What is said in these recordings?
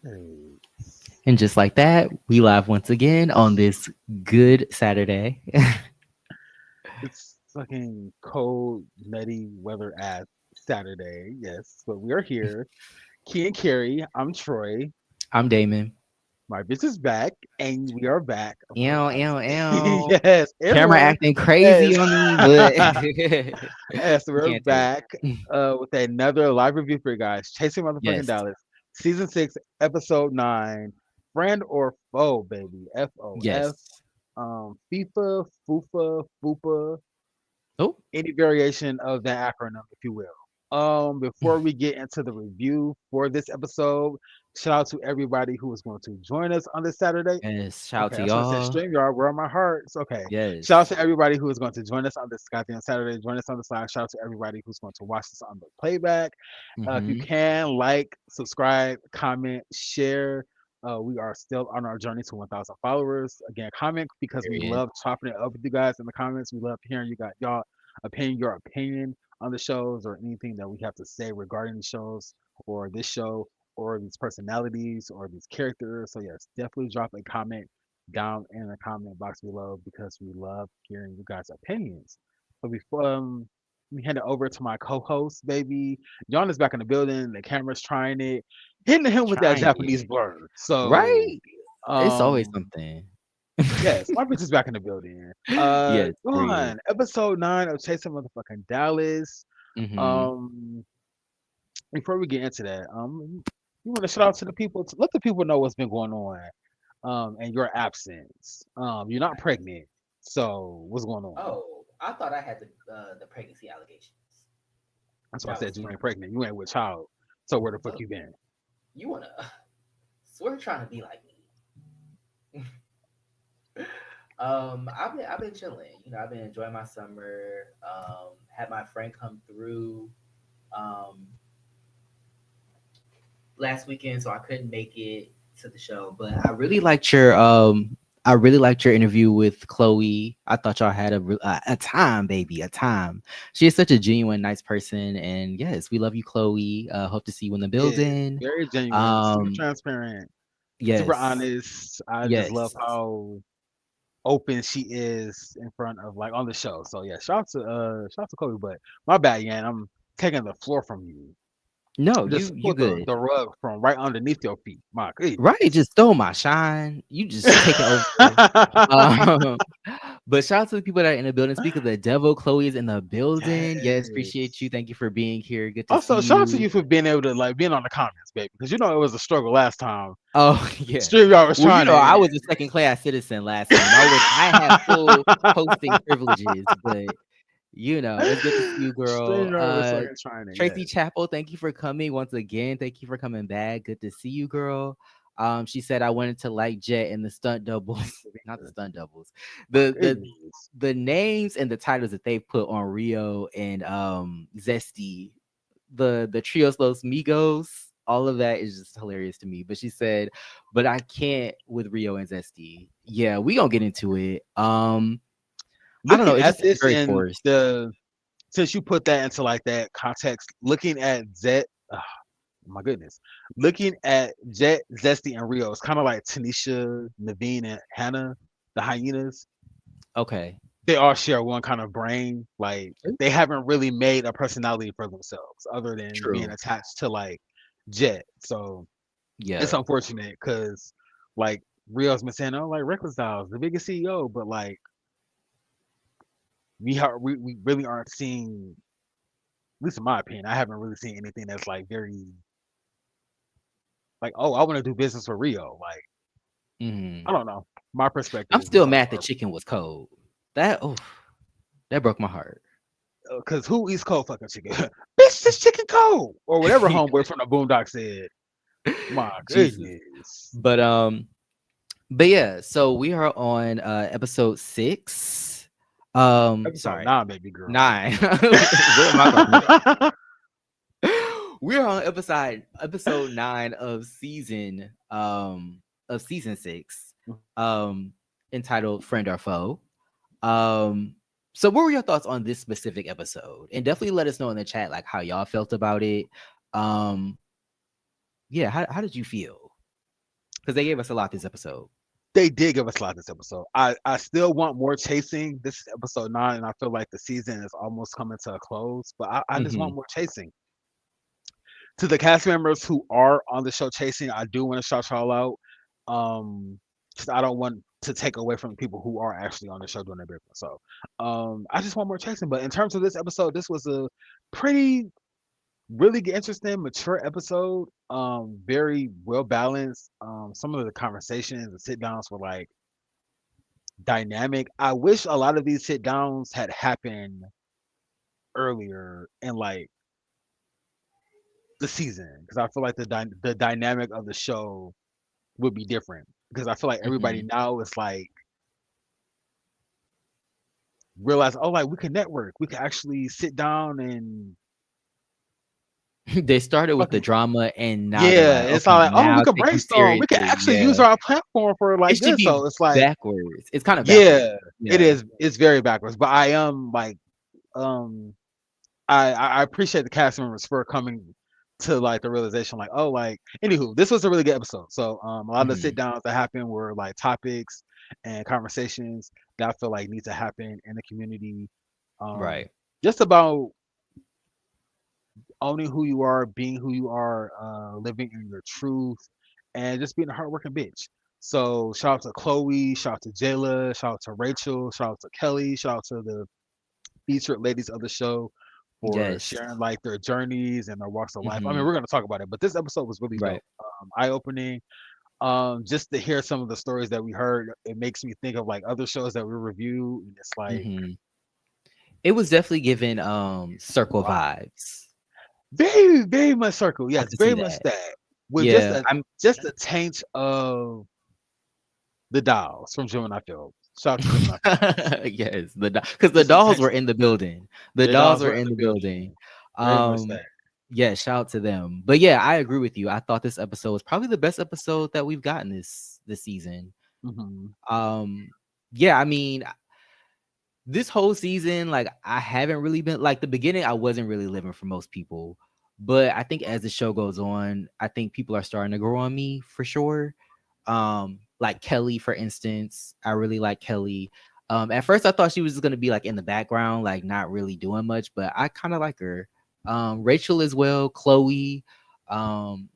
Yes. And just like that, we live once again on this good Saturday. It's fucking cold, nutty weather ass Saturday. Yes, but we are here. Key and Carrie. I'm Troy. I'm Damon. My bitch is back, and we are back, of course, Ew, ew, obviously. ew. Yes, Camera ew. acting Yes. crazy on me, but we Yes, we're can't do back it. with another live review for you guys. Chasing Motherfucking Yes, Dallas, Season 6, Episode 9. Friend or foe, baby. FOF. yes. FIFA, FUFA, FUPA, Oh, any variation of that acronym, if you will. Before we get into the review for this episode, shout out to everybody who is going to join us on this Saturday. yes. Shout out Okay, to I should have said y'all. StreamYard. Where are my hearts? Okay. Shout out Yes. to everybody who is going to join us on this goddamn Saturday. Join us on the side. Shout out to everybody who's going to watch this on the playback. If you Mm-hmm. can, like, subscribe, comment, share. We are still on our journey to 1,000 followers. Again, comment because we Period. love chopping it up with you guys in the comments. We love hearing you got y'all opinion, your opinion on the shows or anything that we have to say regarding the shows or this show or these personalities or these characters. So yes, definitely drop a comment down in the comment box below because we love hearing you guys' opinions. So before we hand it over to my co-host, baby. Yon is back in the building. The camera's trying it, hitting him with that Trying Japanese it. blur. So, Right? It's always um, something. yes, my bitch is back in the building. Yes, Go period. on. Episode 9 of Chasing Motherfucking Dallas. Mm-hmm. Um, Before we get into that, you want to shout out to the people, to let the people know what's been going on, and your absence. You're not pregnant, so what's going on? Oh, I thought I had the pregnancy allegations. That's why I That said was you fun. ain't pregnant. You ain't with child. So where the fuck Oh, you been? you wanna swear trying to be like me? I've been chilling. I've been enjoying my summer. Had my friend come through um last weekend, so I couldn't make it to the show. But I Really really liked your I really liked your interview with Chloe. I thought y'all had a time, baby, a time. She is such a genuine, nice person, and yes, we love you, Chloe. Hope to see you in the Yeah, building. very genuine, super Um, transparent, super yes, honest. I just love yes, how open she is in front of like on the show. So yeah, shout out to Kobe. But my bad, Yan. I'm taking the floor from you. no, Just you pulled the good. the rug from right underneath your feet. My Right, goodness. just stole my shine. You just taking over. Um, but shout out to the people that are in the building. Speak of the devil, Chloe is in the building. Yes, appreciate you. Yes. Thank you for being here. Good to see Also, shout out to you. you for being able to like being on the comments, baby, because you know it was a struggle last time. Oh yeah. StreamYard was Well, trying I to. was a second class citizen last time. I had full hosting privileges, but it's good to see you, girl. StreamYard was fucking trying to. Tracy Yes. Chapel, thank you for coming once again. Thank you for coming back. Good to see you, girl. She said I wanted to like Jet and the stunt doubles, not the stunt doubles. My The the goodness. the names and the titles that they put on Rio and Zesty, the Trios Los Migos, all of that is just hilarious to me. But she said, but I can't with Rio and Zesty. Yeah, we gonna get into it. I don't know. Looking It at just seems this very and forced. the since you put that into like that context, looking at Zet, my goodness, looking at Jet, Zesty, and Rio, it's kind of like Tanisha, Naveen, and Hannah, the hyenas. Okay. They all share one kind of brain. Like they haven't really made a personality for themselves other than being True. attached to like Jet. So it's Yeah. unfortunate because like Rio's been saying, oh, like Reckless Styles, the biggest CEO, but like we really aren't seeing, at least in my opinion, I haven't really seen anything that's like very like, oh, I want to do business with Rio. Like, Hmm. I don't know. My perspective I'm is just still like, mad the chicken was cold. That that broke my heart. because who eats cold fucking chicken? Bitch, this chicken cold, or whatever homeboy from the Boondock said. My Jesus. goodness. But yeah, so we are on episode 6. Episode Sorry, 9, baby girl. 9. Where am I talking about? We're on episode 9 of season 6, um entitled Friend or Foe. Um so what were your thoughts on this specific episode? And definitely let us know in the chat like how y'all felt about it. Um yeah, how did you feel? because they gave us a lot this episode. They did give us a lot this episode. I still want more chasing. This is episode 9, and I feel like the season is almost coming to a close. But I just Hmm. want more chasing. To the cast members who are on the show chasing, I do want to shout y'all out. 'Cause I don't want to take away from the people who are actually on the show doing their big one. So I just want more chasing. But in terms of this episode, this was a pretty really interesting, mature episode. Very well balanced. Some of the conversations and sit downs were like dynamic. I wish a lot of these sit downs had happened earlier in like the season because I feel like the dynamic of the show would be different because I feel like everybody Hmm. now is like realize, oh, like we can network, we can actually sit down and They started with the fucking drama, and now they're yeah. like, It's all okay, like, oh, we now can take them brainstorm, we can seriously. actually use Yeah, our platform for it like should this. be So it's like, backwards. It's kind of backwards. yeah, it Yeah. is. It's very backwards. But I am like, um, I appreciate the cast members for coming to like the realization, like, oh, like, anywho, this was a really good episode. So a lot of the sit Hmm. downs that happened were like topics and conversations that I feel like need to happen in the community. Um, Right. just about owning who you are, being who you are, living in your truth, and just being a hardworking bitch. So shout out to Chloe, shout out to Jayla, shout out to Rachel, shout out to Kelly, shout out to the featured ladies of the show for Yes. sharing like their journeys and their walks of life. I mean, Hmm. we're gonna talk about it, but this episode was really Right. dope, eye opening. Just to hear some of the stories that we heard, it makes me think of like other shows that we review, and it's like, Hmm. It was definitely given circle wow, vibes. very, very much circle. I Yes, could see very much that. that. With Yeah, I'm just a taint of the dolls from Gemini Field. Shout out to Gemini Field. yes, because the Just a dolls taint were of in the building. The the dolls dolls were were in in the the building. building. Very much Um, that. yeah, shout out to them. But yeah, I agree with you. I thought this episode was probably the best episode that we've gotten this season. Hmm. Um, yeah, I mean, this whole season, like I haven't really been like the beginning, I wasn't really living for most people. But I think as the show goes on, I think people are starting to grow on me for sure. Like Kelly, for instance, I really like Kelly. At first I thought she was just gonna be like in the background, like not really doing much, but I kind of like her. Rachel as well, Chloe. Um,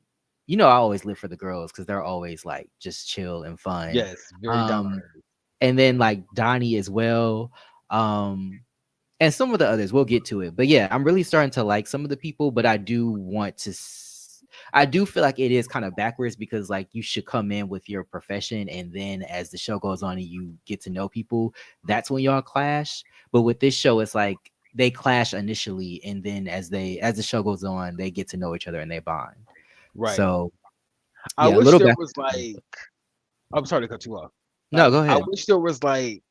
I always live for the girls because they're always like just chill and fun. Yes, very down to Um, earth. and then like Donnie as well. Um, and some of the others, we'll get to it. But yeah, I'm really starting to like some of the people, but I do want to. I do feel like it is kind of backwards because like you should come in with your profession, and then as the show goes on and you get to know people, that's when y'all clash. But with this show, it's like they clash initially, and then as the show goes on, they get to know each other and they bond. Right. So I yeah, a wish little there back. was like, I'm sorry to cut you off. No, go I ahead. wish there was like,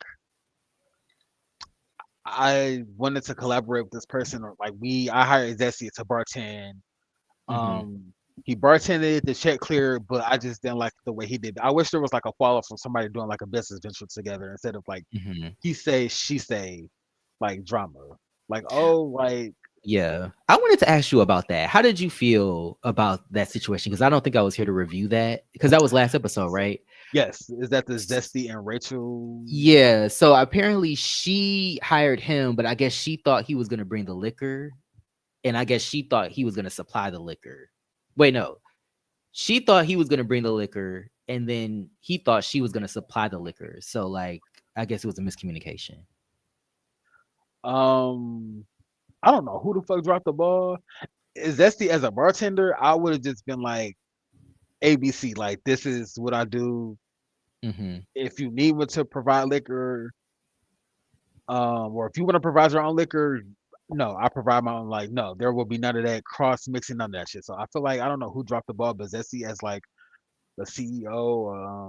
I wanted to collaborate with this person, or like I hired Zesty to bartend. Hmm. Um, he bartended, the check cleared, but I just didn't like the way he did. I wish there was like a follow from somebody doing like a business venture together instead of like Hmm. he say she say like drama. Like, oh, like Yeah. I wanted to ask you about that. How did you feel about that situation? Because I don't think I was here to review that because that was last episode, right? yes, is that the S- Zesty and Rachel? Yeah. So apparently she hired him, but I guess she thought he was going to bring the liquor. And I guess she thought he was going to supply the liquor. Wait, no. She thought he was going to bring the liquor. And then he thought she was going to supply the liquor. So, like, I guess it was a miscommunication. Um, I don't know who the fuck dropped the ball. Is Zesty as a bartender? I would have just been like ABC, like this is what I do. Hmm. If you need me to provide liquor, or if you want to provide your own liquor, no, I provide my own. Like, no, there will be none of that cross mixing, none of that shit. So I feel like I don't know who dropped the ball, but Zesty as like the CEO,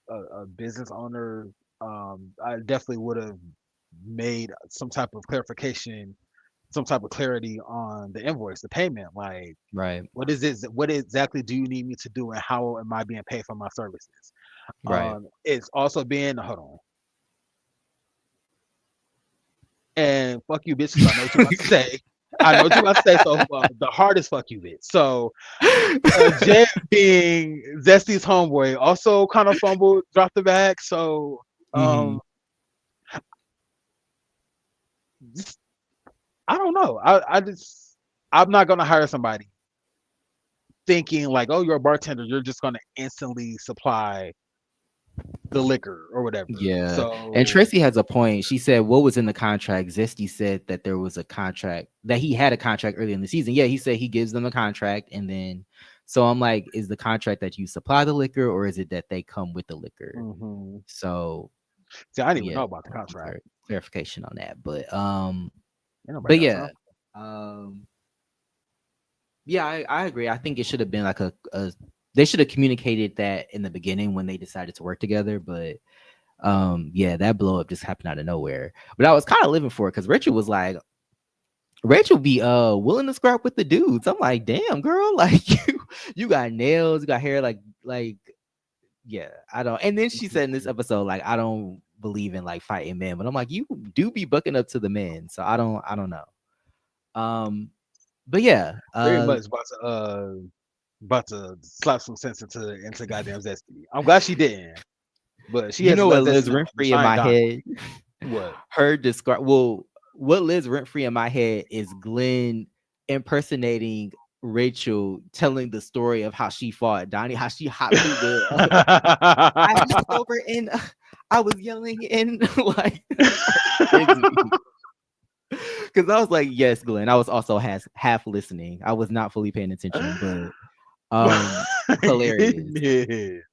a business owner, I definitely would have made some type of clarification, some type of clarity on the invoice, the payment. Like, Right. what is it? What exactly do you need me to do, and how am I being paid for my services? Right. It's also being hold on. And fuck you, bitch, 'cause I know what you're about to say. I know what you about to say. So the hardest fuck you bit. So Jed being Zesty's homeboy also kind of fumbled, dropped the bag. So Mhm. just, I don't know. I'm not gonna hire somebody thinking like, oh, you're a bartender, you're just gonna instantly supply the liquor or whatever. Yeah, and So Tracy has a point. She said, "What was in the contract?" Zesty said that there was a contract, that he had a contract early in the season. Yeah, he said he gives them a contract, and then so I'm like, is the contract that you supply the liquor, or is it that they come with the liquor? mhm. So See, I didn't even yeah, know about the want some contract. clarification on that, Ain't nobody but got time. yeah, um, yeah, I agree. I think it should have been like a they should have communicated that in the beginning when they decided to work together, but yeah, that blow up just happened out of nowhere. But I was kind of living for it because Rachel was like, Rachel be willing to scrap with the dudes. I'm like, damn girl, like you got nails, you got hair, like yeah, I don't. And then she said in this episode, like, I don't believe in like fighting men, but I'm like, you do be bucking up to the men, so I don't know. But yeah, Very much about to slap some sense into goddamn Zesty. I'm glad she didn't, but she you has to know let what Zesty lives know rent the free in shine my done. head? What? Her describe well, what lives rent free in my head is Glenn impersonating Rachel, telling the story of how she fought Donnie, how she hopped through the. I hopped over and I was yelling and like because I was like, yes, Glenn. I was also half listening. I was not fully paying attention, but hilarious. Goodness.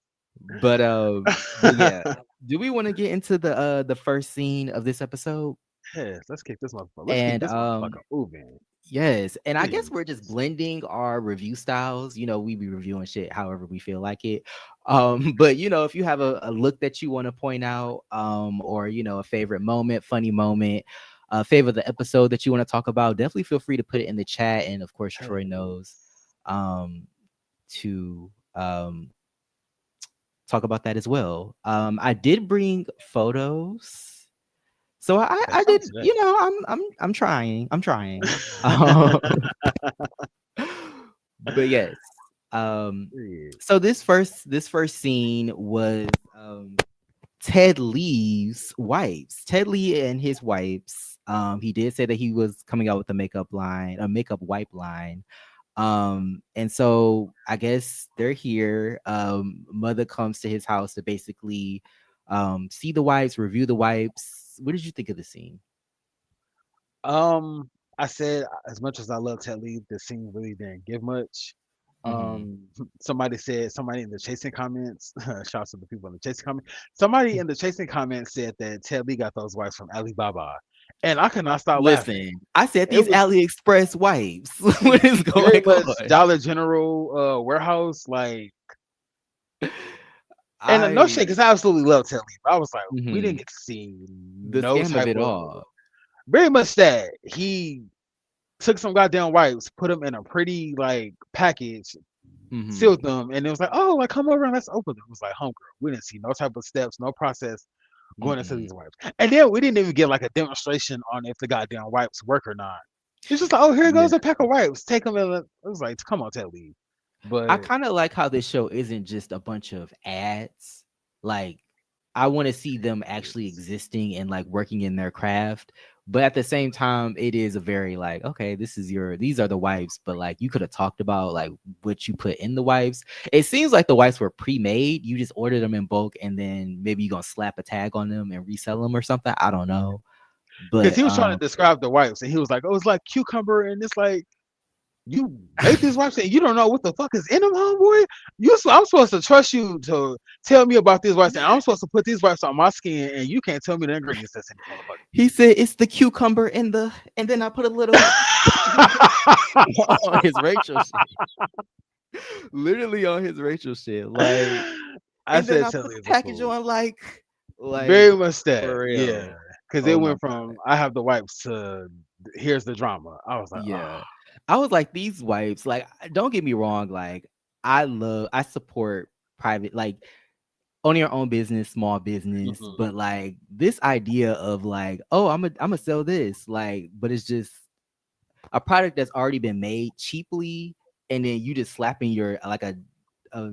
But yeah. Do we want to get into the first scene of this episode? Yes, let's keep this motherfucker. Let's keep And this motherfucker moving. yes, and I guess Please. we're just blending our review styles. We be reviewing shit however we feel like it. But if you have a look that you want to point out, or a favorite moment, funny moment, favor the episode that you want to talk about, definitely feel free to put it in the chat. And of course, Troy knows to talk about that as well. I did bring photos. So I did, Today. I'm trying. I'm trying. Um, but yes. Um Yeah. so this first scene was Ted Lee's wipes. Ted Lee and his wipes. He did say that he was coming out with a makeup wipe line. And so I guess they're here. Mother comes to his house to basically see the wipes, review the wipes. What did you think of the scene? Um, I said as much as I love Ted Lee, the scene really didn't give much. Mm-hmm. Um, somebody in the chasing comments, shouts to the people in the chasing comments. Somebody in the chasing comments said that Ted Lee got those wipes from Alibaba, and I could not stop laughing. Listen, I said It these was AliExpress wipes. What is very going much on? Dollar General warehouse, like, and no I shit, because I absolutely love Ted Lee. But I was like, we didn't mhm. get to see The no scam of type it of all. very much that he took some goddamn wipes, put them in a pretty like package, Mhm. sealed them, and it was like, oh, like come over and let's open them. It was like, homegirl, we didn't see no type of steps, no process going into Mm-mm. these wipes, and then we didn't even get like a demonstration on if the goddamn wipes work or not. It's just like, oh, here Yeah. goes a pack of wipes, take them. And it was like, come on, Ted Lee. I But kind of like how this show isn't just a bunch of ads. Like, I want to see them actually existing and like working in their craft. But at the same time, it is a very like, okay, these are the wipes, but like you could have talked about like what you put in the wipes. It seems like the wipes were pre-made. You just ordered them in bulk and then maybe you're gonna slap a tag on them and resell them or something. I don't know. because But he was trying to describe the wipes, and he was like, oh, it's like cucumber, and it's like, you made these wipes and you don't know what the fuck is in them, homeboy. I'm supposed to trust you to tell me about these wipes, and I'm supposed to put these wipes on my skin, and you can't tell me the ingredients that's in these he said it's the cucumber and then I put a little motherfuckers. on his Rachel shit. Literally on his Rachel shit. Like, I and then said I Ted put Lee the is a package fool. on like Very much that, for yeah. real. Because it Oh my went from god. I have the wipes to here's the drama. I was like, oh, Yeah. I was like, these wipes, like, don't get me wrong, like, I support private, like, own your own business, small business, mhm. but like this idea of like, oh, I'm gonna sell this, like, but it's just a product that's already been made cheaply, and then you just slapping your like a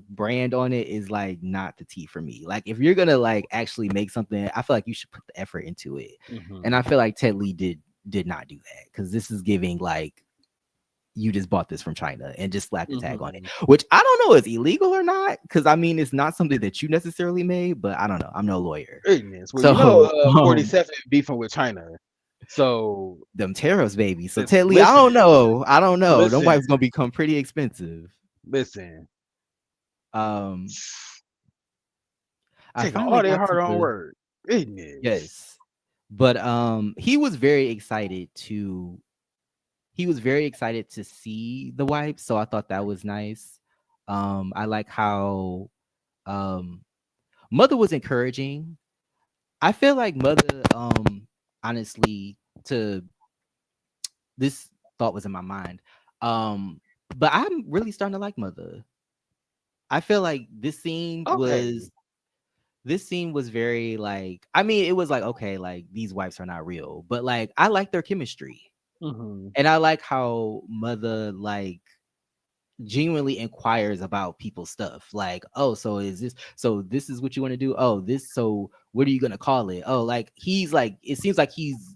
brand on it is like not the tea for me. Like if you're gonna like actually make something, I feel like you should put the effort into it. Hmm. And I feel like Ted Lee did not do that, because this is giving like you just bought this from China and just slapped the tag on it, Hmm. which I don't know is illegal or not. Because I mean, it's not something that you necessarily made, but I don't know. I'm no lawyer, Ignorance. Well, you know, so 47 beefing with China. So them tariffs, baby. So listen, Ted Lee, I listen, don't know. I don't know. Them listen, wipes gonna become pretty expensive. listen. Um, I Taking all finally their got to hard-earned the work. Ignorance. yes, but he was very excited to see the wipes, so I thought that was nice. I like how um Mother was encouraging. I feel like Mother, honestly, to this thought was in my mind. Um, but I'm really starting to like Mother. I feel like Okay. this scene was very like, I mean, it was like, okay, like these wives are not real, but like I like their chemistry. Hmm. And I like how Mother like genuinely inquires about people's stuff. Like, oh, so this is what you want to do? Oh, this, so what are you gonna call it? Oh, like he's like, it seems like he's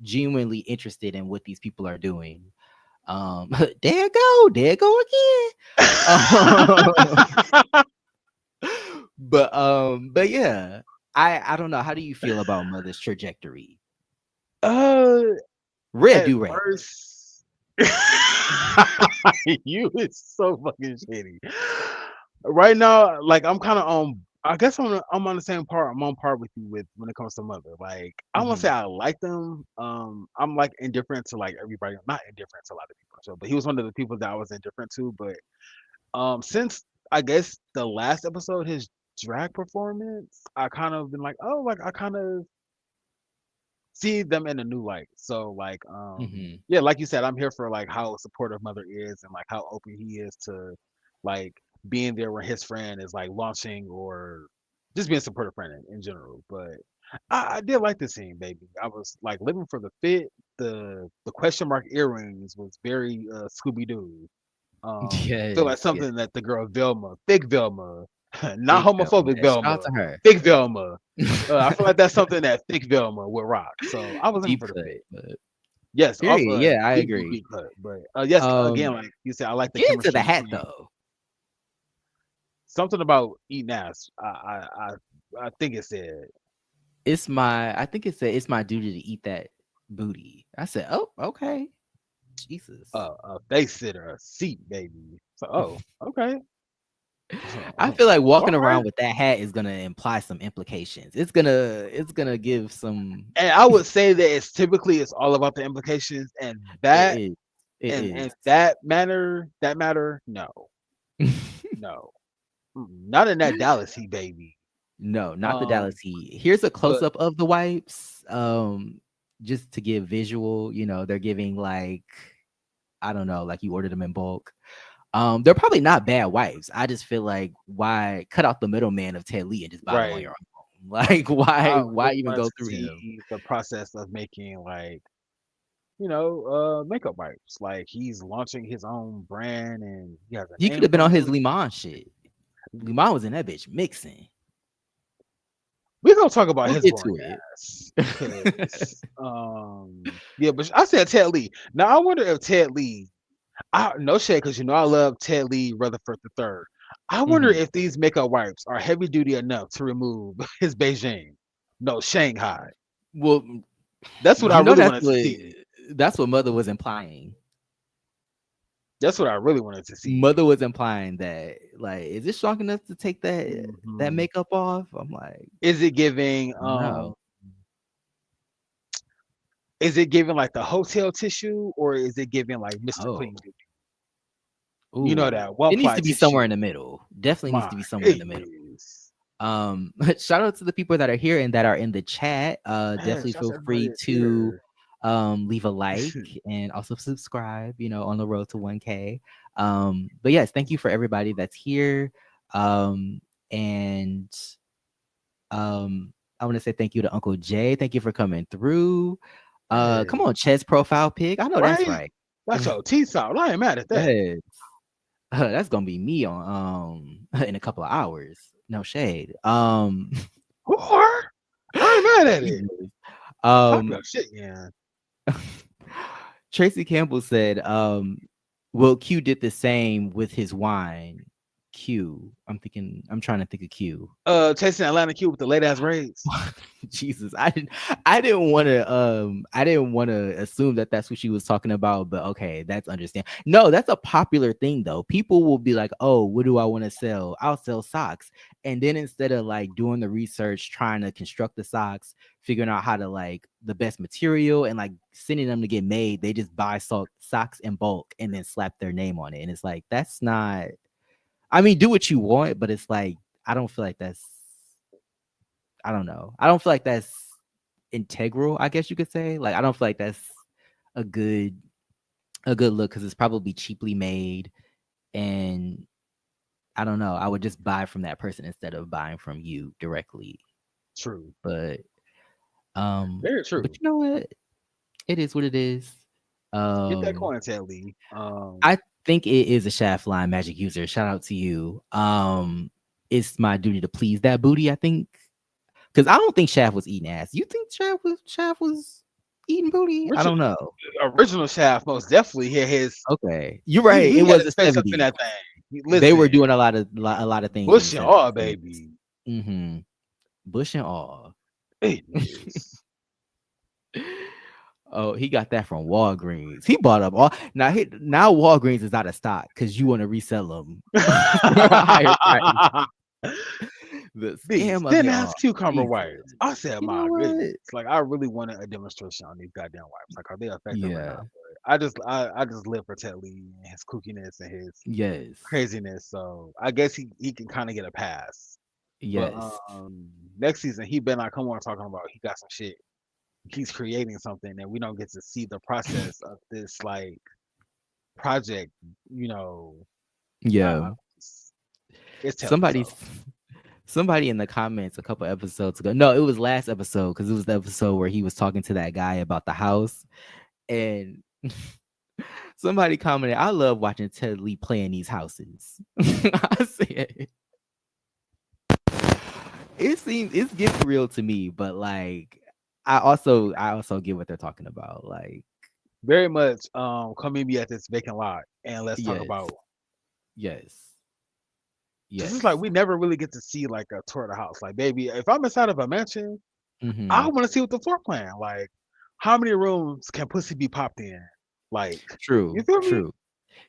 genuinely interested in what these people are doing. There go again. But yeah, I don't know. How do you feel about Mother's trajectory? uh, Red at do rag. first, you is so fucking shitty. Right now, like I'm kind of on. I guess I'm on the same part. I'm on part with you with when it comes to Mother. Like I won't say Mhm. I like them. I'm like indifferent to like everybody. Not indifferent to a lot of people. So, but he was one of the people that I was indifferent to. But since I guess the last episode, his drag performance, I kind of been like, oh, like I kind of see them in a new light. So like Mhm. yeah, like you said, I'm here for like how supportive Mother is and like how open he is to like being there when his friend is like launching or just being a supportive friend in general. But I did like the scene, baby. I was like living for the fit. The question mark earrings was very Scooby Doo. Feel like Yes, yes. something that the girl Velma, thick Velma, not Big Velma. homophobic Yeah, shout out Velma, to her. thick Velma. I feel like that's something that thick Velma would rock. So I was looking Deep for the cut, fit. but Yes, off period. Yeah, I deep, deep, agree. deep cut. But yes, again, Um, like you said, I like the get into chemistry the hat between though. something about eating ass. I think it said I think it said it's my duty to eat that booty. I said, oh, okay. Jesus. a face sitter, a seat, baby. So okay, I feel like all walking right. around with that hat is gonna imply some implications. It's gonna give some. And I would say that it's all about the implications and It that is. It and is. that matter, no, no, not in that Dallas Heat, baby. No, not the Um, Dallas Heat. Here's a close but up of the wipes. Just to give visual, they're giving like, I don't know, like you ordered them in bulk. They're probably not bad wipes. I just feel like, why cut out the middleman of Ted Lee and just buy them on right, your own? Like why I why really even wanted go to through him? see the process of making like makeup wipes. Like he's launching his own brand and he has a He could name have been for on his it. Liman shit. Liman was in that bitch mixing. We're gonna talk about We'll his get boring to it. ass because yeah, but I said Ted Lee. Now I wonder if Ted Lee, I no shade because I love Ted Lee Rutherford the third. I wonder Mhm. if these makeup wipes are heavy duty enough to remove his Beijing, no Shanghai. Well, That's what I really wanted to see. that's what Mother was implying. That's what I really wanted to see. Mother was implying that, like, is it strong enough to take that Hmm. makeup off? I'm like, Is it giving no. is it giving like the hotel tissue or is it giving like Mr. Oh, Clean Beauty? You know ooh, that one it needs ply to be somewhere in tissue. the middle. Definitely needs My to be somewhere in the middle. goodness. Shout out to the people that are here and that are in the chat. Yeah, Definitely shout out feel to everybody free that's to here. leave a like and also subscribe, on the road to 1K. But yes, thank you for everybody that's here. And I want to say thank you to Uncle Jay. Thank you for coming through. Come Hey, on, chess profile pic. I know that's right? right. That's your teeth out. I ain't mad at that. Yes. That's gonna be me on in a couple of hours. No shade. Whore. I ain't mad at it. Anyways, Talk um your shit, yeah. Tracy Campbell said, well, Q did the same with his wine. Q. I'm trying to think of Q. Chasing Atlanta Q with the late ass braids. Jesus, I didn't want to assume that that's what she was talking about, but okay, that's understand. No, that's a popular thing though. People will be like, "Oh, what do I want to sell? I'll sell socks." And then instead of like doing the research, trying to construct the socks, figuring out how to like the best material and like sending them to get made, they just buy socks in bulk and then slap their name on it. And it's like that's not. I mean, do what you want, but it's like I don't feel like that's. I don't know. I don't feel like that's integral, I guess you could say. Like I don't feel like that's a good look because it's probably cheaply made, and I don't know. I would just buy from that person instead of buying from you directly. True. But Very true. but you know what? It is what it is. Get that coin, Ted Lee. I think it is a Shaft Line Magic user. Shout out to you. It's my duty to please that booty, I think. Because I don't think Shaft was eating ass. You think Shaft was eating booty? I don't know. Original Shaft most definitely had his. Okay, you're right. He It had was his the face up in 70s. that thing. They were Listen, doing a lot of things. Bush and all, baby. Mm-hmm. Bush and all. It is. Oh, he got that from Walgreens. He bought up all now. Walgreens is out of stock because you want to resell them. Higher price. The scam of Then y'all. ask cucumber Jesus. wipes. I said, You my know what? goodness. Like I really wanted a demonstration on these goddamn wipes. Like, are they effective or Yeah. not? But I just live for Ted Lee and his kookiness and his Yes. craziness. So I guess he can kind of get a pass. Yes. But next season he better not come on talking about he got some shit. He's creating something and we don't get to see the process of this like project, you know. Yeah. It's telling. Somebody in the comments a couple episodes ago. No, it was last episode because it was the episode where he was talking to that guy about the house, and somebody commented, "I love watching Ted Lee playing these houses." I said, it's getting real to me, but like, I also get what they're talking about. Like, very much, come meet me at this vacant lot and let's talk about. Yes. This is like we never really get to see like a tour of the house. Like, baby, if I'm inside of a mansion, I want to see what the floor plan. Like, how many rooms can pussy be popped in? Like, true, you feel me? true.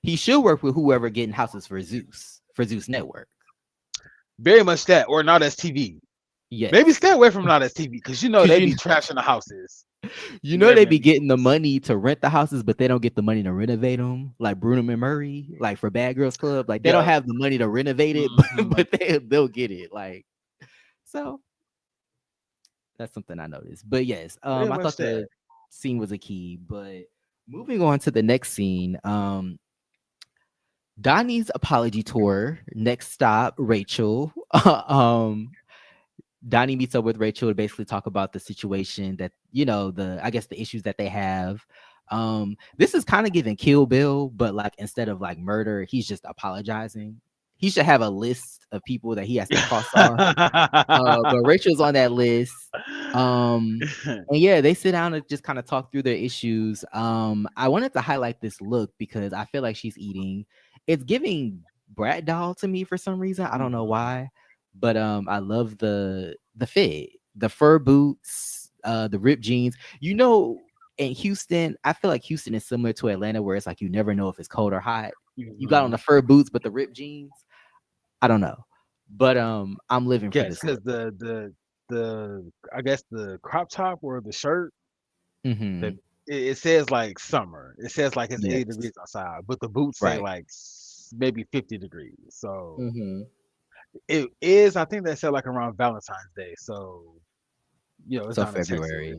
He should work with whoever getting houses for Zeus Network. Very much that, or not as TV. Yeah, maybe stay away from not as TV because you know they be trashing the houses. You know they be getting the money to rent the houses, but they don't get the money to renovate them. Like Bruno and Murray, like for Bad Girls Club, like they don't have the money to renovate it, but they'll get it. Like, so that's something I noticed. But yes, I thought the scene was a key. But moving on to the next scene, Donnie's apology tour. Next stop, Rachel. Donnie meets up with Rachel to basically talk about the situation that, you know, I guess the issues that they have. This is kind of giving Kill Bill, but like instead of like murder, he's just apologizing. He should have a list of people that he has to cross off. But Rachel's on that list. And yeah, they sit down and just kind of talk through their issues. I wanted to highlight this look because I feel like she's eating. It's giving Brat Doll to me for some reason. I don't know why. But I love the fit, the fur boots, the ripped jeans. You know, in Houston, I feel like Houston is similar to Atlanta, where it's like you never know if it's cold or hot. You got on the fur boots, but the ripped jeans. I don't know, but I'm living for this. Because the I guess the crop top or the shirt, it says like summer. It says like it's 80 degrees outside, but the boots say like maybe 50 degrees. So. It is, I think they said like around Valentine's Day, so you know it's not February.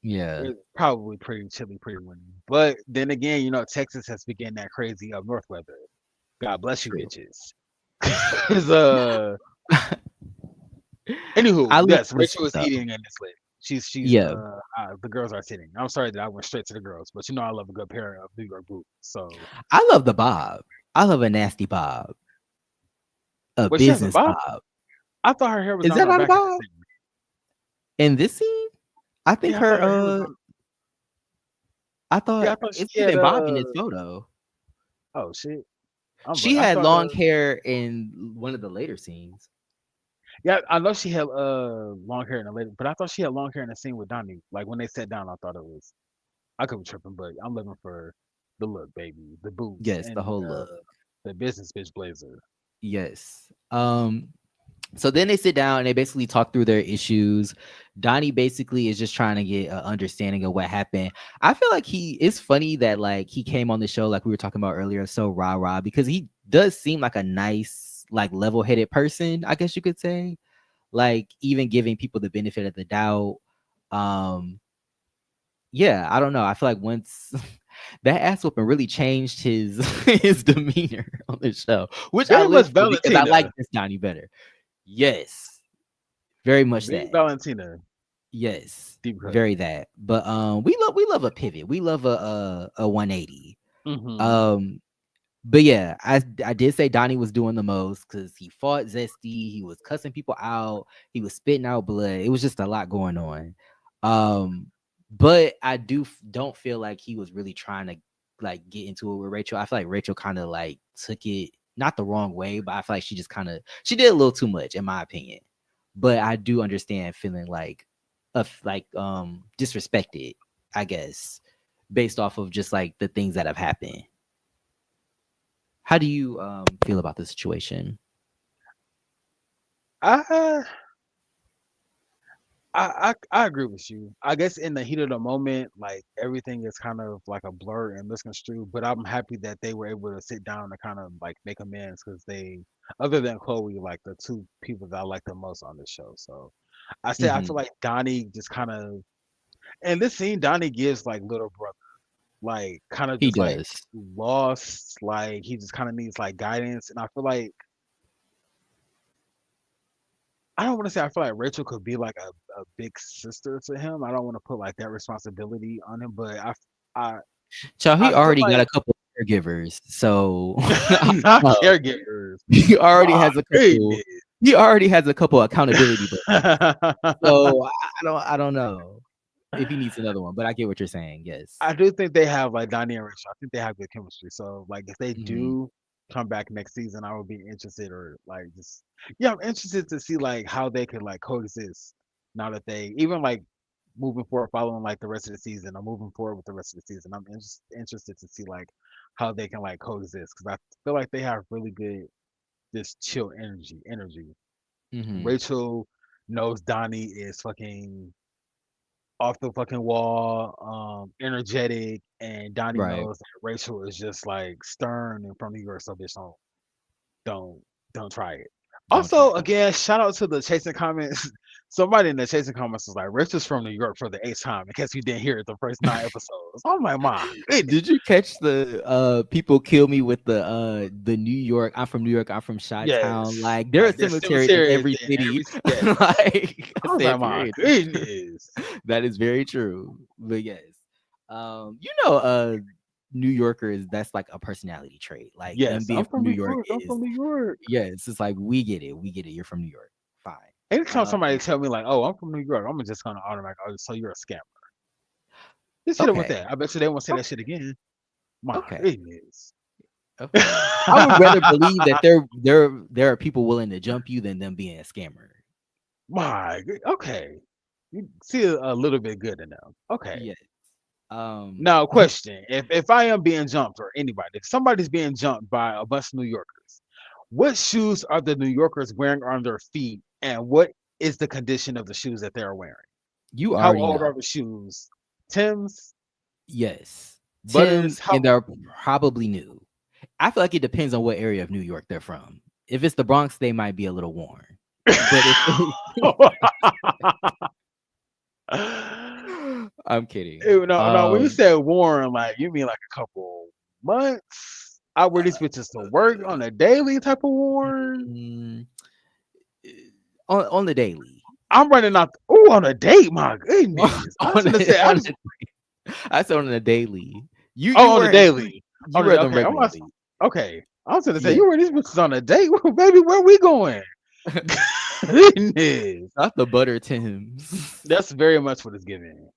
Yeah, it's probably pretty chilly, pretty windy. But then again, you know Texas has begun that crazy up north weather. God bless you, bitches. Anywho, yes, Rachel was eating in this list. She's Yeah, the girls are sitting. I'm sorry that I went straight to the girls, but I love a good pair of New York boots. So, I love the bob. I love a nasty bob, a but she has a business bob. bob. I thought her hair was Is down that her not a back in the bob scene. in this scene? I think Yeah, I thought her. her hair was on. I Yeah, thought I thought it's she had giving Bob in this photo. Oh shit. I'm She like, I had thought long hair in one of the later scenes. yeah, I know she had long hair in the later, but I thought she had long hair in the scene with Donnie. Like when they sat down, I thought it was. I could be tripping, but I'm looking for the look, baby, the boots Yes, and the whole look. the business bitch blazer. Yes. So then they sit down and they basically talk through their issues. Donnie basically is just trying to get an understanding of what happened. I feel like it's funny that like he came on the show like we were talking about earlier, so rah because he does seem like a nice, like level-headed person, I guess you could say. Like even giving people the benefit of the doubt. Um, yeah, I don't know. I feel like once that ass whooping really changed his his demeanor on the show, which I Very much live for because I like Valentina. this Donnie better. Yes, very much Very that. Valentina. Yes, Deep cut. very that. But we love a pivot. We love a 180. Mm-hmm. But yeah, I did say Donnie was doing the most because he fought Zesty. He was cussing people out. He was spitting out blood. It was just a lot going on. But I don't feel like he was really trying to like get into it with Rachel. I feel like Rachel kind of like took it not the wrong way, but I feel like she just she did a little too much in my opinion. But I do understand feeling like disrespected, I guess, based off of just like the things that have happened. How do you feel about the situation? I I agree with you. I guess in the heat of the moment, like everything is kind of like a blur and misconstrued. But I'm happy that they were able to sit down and kind of like make amends because they, other than Chloe, like the two people that I like the most on the show. So I feel Mhm. like Donnie just kind of, and this scene Donnie gives like little brother, like kind of He just like does. lost, like he just kind of needs like guidance. And I feel like I don't want to say I feel like Rachel could be like a big sister to him. I don't want to put like that responsibility on him, but I So he I feel already got like a couple of caregivers. So not uh, caregivers. he already My has a couple. goodness. He already has a couple accountability buddies. So I don't know if he needs another one, but I get what you're saying. Yes. I do think they have like Donnie and Rachel. I think they have good chemistry. So like if they Mhm. do come back next season, I would be interested or like just yeah, I'm interested to see like how they could like coexist now that they even like moving forward, following like the rest of the season or moving forward with the rest of the season. I'm interested to see like how they can like coexist because I feel like they have really good this chill energy. Mhm. Rachel knows Donnie is fucking off the fucking wall, energetic, and Donnie Right. knows that Rachel is just like stern and from New York, so bitch don't don't try it. Don't try Also, it. again, shout out to the chasing comments. Somebody in the chasing comments was like, Rachel's from New York for the eighth time, in case you didn't hear it the first 9 episodes. I'm like, my goodness. Did you catch the people kill me with the New York? I'm from New York. I'm from Chi-Town. Yes. Like there are Like there's cemeteries in cemeteries every in city. every yes. Like I I was like, said, my period. goodness. That is very true. But yes, New Yorkers. That's like a personality trait. Like them Yes, being I'm from from New New York York. I'm is from New York. yes. It's like we get it. We get it. You're from New York. Fine. Anytime Um, somebody tell me like, "Oh, I'm from New York," I'm just gonna automatically, "Oh, so you're a scammer." Just hit them with okay. that. I bet you they won't say that shit again. My Okay. goodness. Okay. I would rather believe that there are people willing to jump you than them being a scammer. Okay. You see a little bit good in them. Okay. Yes. Um, Now, question: If I am being jumped or anybody, if somebody's being jumped by a bunch of New Yorkers, what shoes are the New Yorkers wearing on their feet, and what is the condition of the shoes that they are wearing? you How already old know. are the shoes? Tim's, Yes. Butters. Tim's, How and they're probably new. I feel like it depends on what area of New York they're from. If it's the Bronx, they might be a little worn. But if I'm kidding. No. When you said worn, like you mean like a couple months? I wear these bitches to work on a daily type of worn. mm, on the daily. I'm running out. Oh, on a date, my goodness. I was on gonna say, on I said on a daily. You on the weren't daily. you wear them Okay, regularly. okay. I was gonna say Yeah. you were these bitches on a date, baby. Where we going? Goodness, Not the butter Tims. that's very much what it's giving.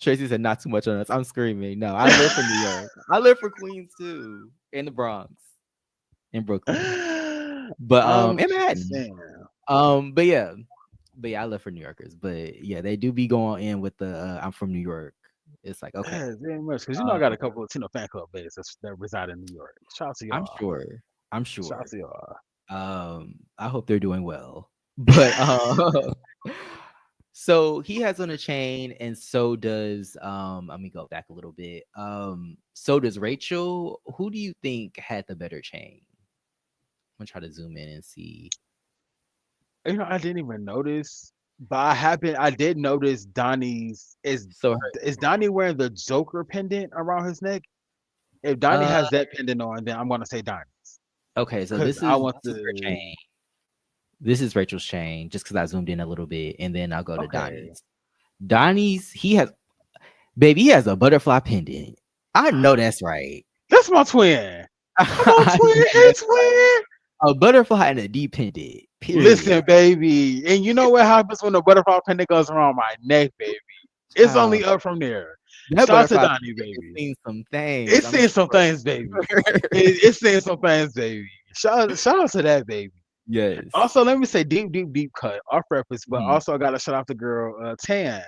Tracy said not too much on us. I'm screaming. No, I live for New York. I live for Queens too. In the Bronx. In Brooklyn. But I'm in just Manhattan. saying. But yeah. But yeah, I live for New Yorkers. But yeah, they do be going in with the I'm from New York. It's like, okay. Yeah, very much because I Um, got a couple of Latino fan club bases that reside in New York. Shout out to I'm y'all. sure. I'm Shout out sure. to y'all. I hope they're doing well. But so he has on a chain, and so does let me go back a little bit. So does Rachel. Who do you think had the better chain? I'm gonna try to zoom in and see. I didn't even notice, but I did notice Donnie's So is Donnie wearing the Joker pendant around his neck? If Donnie uh has that pendant on, then I'm gonna say Donnie's okay, so because this I is want this is her to. chain. This is Rachel's chain, just because I zoomed in a little bit, and then I'll go to Okay, Donnie's. Donnie's, he has a butterfly pendant. I know that's right. that's my twin. Come on, I twin. know Hey, that's twin. a butterfly and a dependent. Period. Listen, baby, and you know what happens when the butterfly pendant goes around my neck, baby? It's Child, only up from there. that Shout out to butterfly Donnie, pendant has baby. seen some things. It's I'm saying some sure. things, baby. It's saying some things, baby. Shout out to that, baby. Yes. Also, let me say deep cut off reference, but Mhm. also I gotta shout out the girl Tan,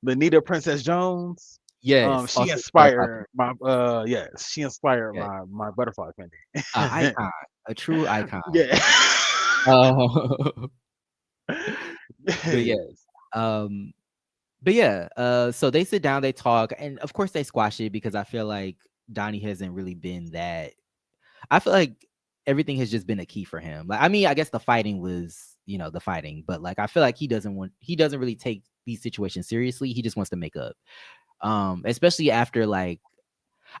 Lanita Princess Jones. Yes. She Also, the butterfly inspired my yes, she inspired pendant. my butterfly An pendant. icon, a true icon. Yeah. Uh, but Yes. yes. But yeah, so they sit down, they talk, and of course they squash it because I feel like Donnie hasn't really been that. I feel like everything has just been a key for him. Like, I mean, I guess the fighting was, the fighting, but like I feel like he doesn't really take these situations seriously. He just wants to make up. Especially after like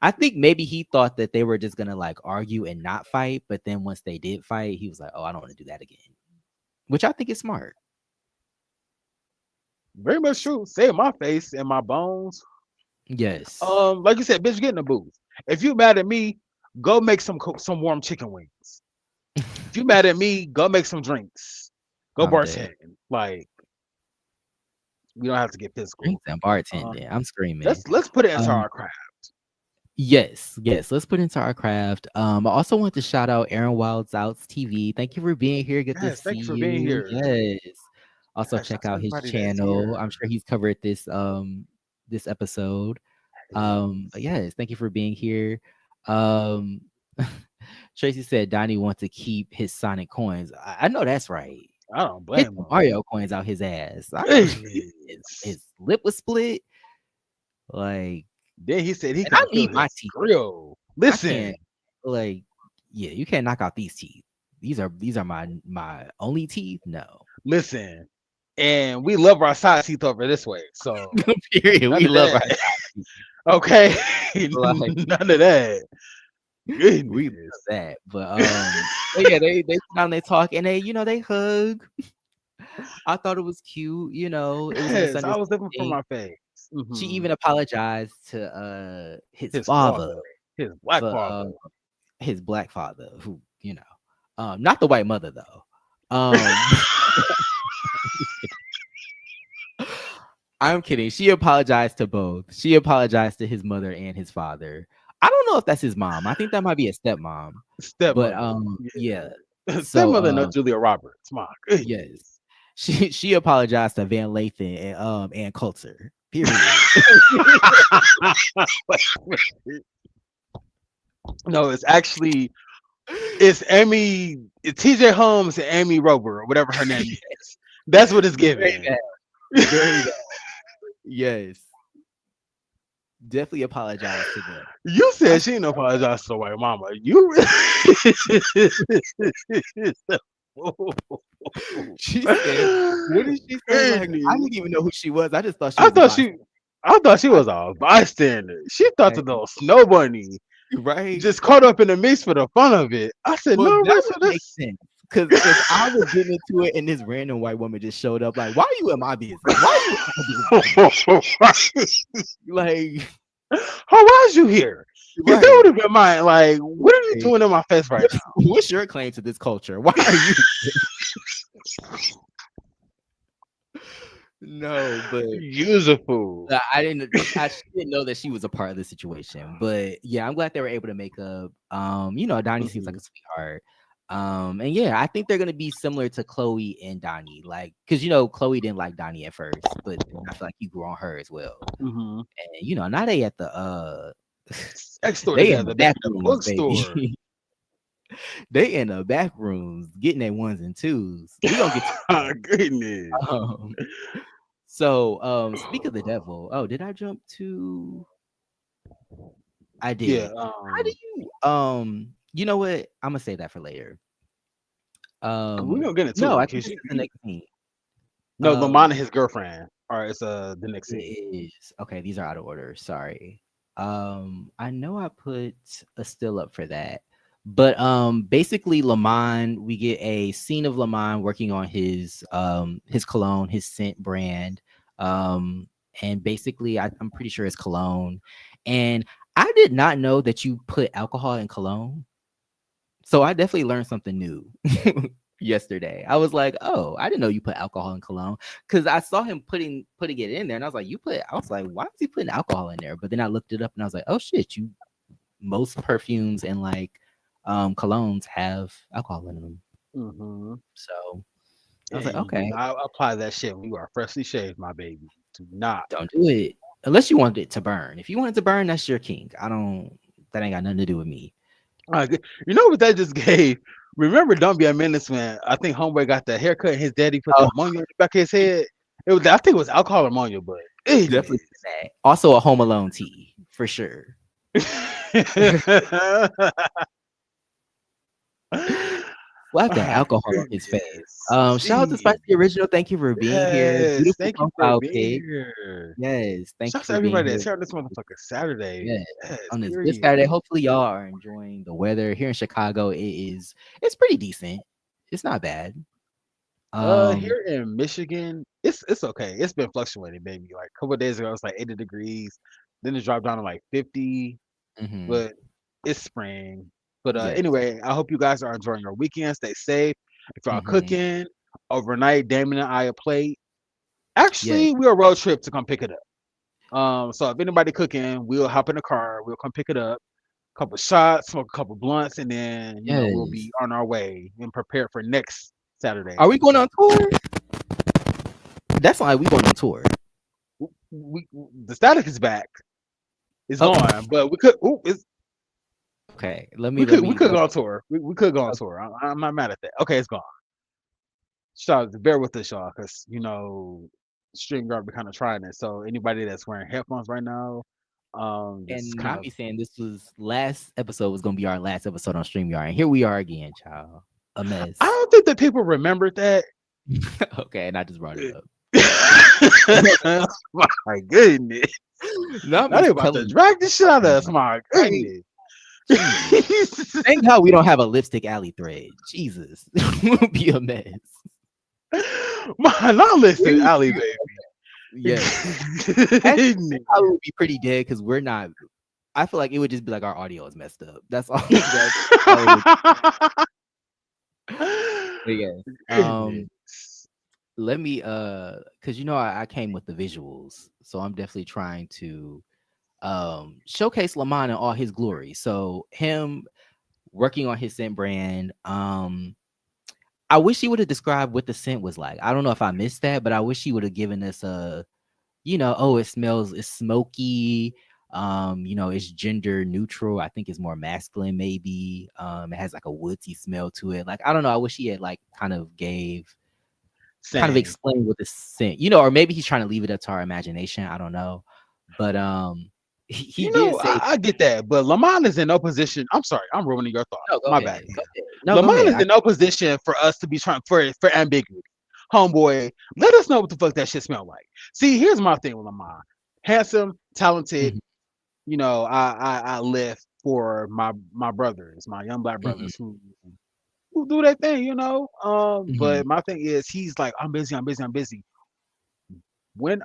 I think maybe he thought that they were just gonna like argue and not fight, but then once they did fight, he was like, "Oh, I don't want to do that again," which I think is smart. Very much true. Save my face and my bones. Yes. Like you said, bitch, get in the booth. If you mad at me, go make some warm chicken wings. If you mad at me, go make some drinks. Go I'm dead. bartend. Like we don't have to get physical. Drinks and Um, bartending. I'm screaming. let's put it into Um, our craft. yes. Let's put into our craft. I also want to shout out Aaron Wild's Outs TV. Thank you for being here. Good to Yes, thank see you for being you. here. Yes. Also Yes, check that's out his everybody that's channel. I'm here. sure he's covered this episode. But yes, thank you for being here. Um Tracy said Donnie wants to keep his Sonic coins. I know that's right. I don't Get blame the him. Mario coins out his ass. I know his lip was split. Like, Then he said he and I couldn't feel need my his teeth. grill. I Listen, can't like, yeah, you can't knock out these teeth. These are my only teeth. No. listen. And we love our side teeth over this way. So Period. none We of love our that. Okay. like None of that. Goodness. we love that. But yeah, they sit down, they talk, and they hug. I thought it was cute. It was a Yes, I misunderstanding. was looking for my face. She Mhm. even apologized to his His father his black for father. his black father, who not the white mother though. I'm kidding. She apologized to both. She apologized to his mother and his father. I don't know if that's his mom. I think that might be a stepmom. But Stepmother. yeah. So Stepmother, no Julia Roberts. My goodness. yes. She apologized to Van Lathan and Coulter. Period. No, it's Amy, it's TJ Holmes and Amy Rober or whatever her name is. That's what it's Very giving. bad. Very bad. Yes. Definitely apologize to them. You said she didn't apologize to the white mama. You She said, what did she say? Like, I didn't even know who she was. I just thought she I was a thought she bystander. I thought she was a bystander. She thought the little snow bunny right? just caught up in the mix for the fun of it. I said, Well, no, that Rachel, would make this. sense. Because if I was getting into it and this random white woman just showed up, like, why are you in my business? Why are you in my business? Like, How was you here? Because that would right. have been mine. Like, what are you Right. doing in my face right now? What's your claim to this culture? Why are you? No, but Use a fool. I didn't. I didn't know that she was a part of the situation. But yeah, I'm glad they were able to make up. Donnie seems like Mhm. a sweetheart. And yeah, I think they're gonna be similar to Chloe and Donnie, like because Chloe didn't like Donnie at first, but I feel like he grew on her as well. Mhm. And now they at the Sex store they in the together, back back in the rooms, bookstore. baby. They in the back rooms getting their ones and twos. We gonna get to Oh, that. goodness. Um, so speak of the devil. Oh, did I jump to? I Yeah. did. How do you know what? I'm gonna say that for later. We're gonna get into No, it I think because this is the next scene. no, Um, Lamont and his girlfriend. All right, it's the next it scene. is okay. These are out of order. Sorry. I know I put a still up for that, but basically, Lamont. We get a scene of Lamont working on his cologne, his scent brand. And basically, I'm pretty sure it's cologne. And I did not know that you put alcohol in cologne. So I definitely learned something new yesterday. I was like, "Oh, I didn't know you put alcohol in cologne." Because I saw him putting it in there, and I was like, I was like, "Why is he putting alcohol in there?" But then I looked it up, and I was like, "Oh shit! Most perfumes and like colognes have alcohol in them." Mm-hmm. So I was Yeah, like, you do "Okay, not apply that shit when you are freshly shaved, my baby. Do not. don't do it unless you want it to burn. If you want it to burn, that's your king. I don't. That ain't got nothing to do with me." You know what that just gave? Remember, don't be a menace, man. I think homeboy got the haircut. And his daddy put the Oh, ammonia in the back of his head. It was, I think it was alcohol ammonia, but definitely goodness. that. Also, a Home Alone tea for sure. Slap that My alcohol on his face. goodness. Shout out to Jeez. Spicy Original. Thank you for being here. Yes. Beautiful Thank you for profile being pic. here. Yes, thank Shout you out to for being everybody here. that's here on this motherfucker Saturday. Yeah, Yes, on this good period. Saturday. Hopefully, y'all are enjoying the weather here in Chicago. It's pretty decent. It's not bad. Um, Here in Michigan, it's okay. It's been fluctuating, baby. Like a couple of days ago, it was like 80 degrees. Then it dropped down to like 50. mhm, But it's spring. But yes, anyway, I hope you guys are enjoying your weekend. Stay safe. If y'all mhm, cooking overnight, Damon and I a plate. yes, Actually, we're a road trip to come pick it up. So if anybody cooking, we'll hop in the car. We'll come pick it up. Couple shots, smoke a couple blunts, and then we'll yes. be on our way and prepared for next Are Saturday. we going So on tour? That's like we going on tour. the static is back. It's Oh, gone, but we could. Ooh, okay. Let we me let could we me. could go on tour. We could go on tour. I'm not mad at that. Okay, it's gone. So bear with us, y'all, because StreamYard be kind of trying it. So anybody that's wearing headphones right now, just And kind not of. me saying this was last episode was gonna be our last episode on StreamYard, and here we are again, child. A I mess. don't think that people remembered that. Okay, and I just brought it up. My goodness, Not now me they about to telling drag the shit out of you, us. My right? goodness. Jesus. Thank God we don't have a lipstick alley thread. Jesus, we'll be a mess. My, not listen, We Ali, be baby. yes. Actually, we probably would be pretty dead because we're not. I feel like it would just be like our audio is messed up. That's all. That's all it would. But yes. Goodness. Let me because I came with the visuals, so I'm definitely trying to showcase Lamont in all his glory. So him working on his scent brand. I wish he would have described what the scent was like. I don't know if I missed that, but I wish he would have given us oh, it's smoky. It's gender neutral. I think it's more masculine, maybe. It has like a woodsy smell to it. Like, I don't know. I wish he had like kind of Same. explain what the scent, or maybe he's trying to leave it up to our imagination. I don't know. But he did say I get that, but Lamont is in no position. I'm sorry, I'm ruining your thought. no, go My bad. ahead. Go ahead. No, go Lamont ahead. is in no position for us to be trying for ambiguity. Homeboy, let us know what the fuck that shit smell like. See, here's my thing with Lamont. Handsome, talented, Mhm. I lift. for my brothers, my young black Mhm, brothers who do that thing, you know. mhm. But my thing is, he's like, I'm busy, I'm busy, I'm busy. When,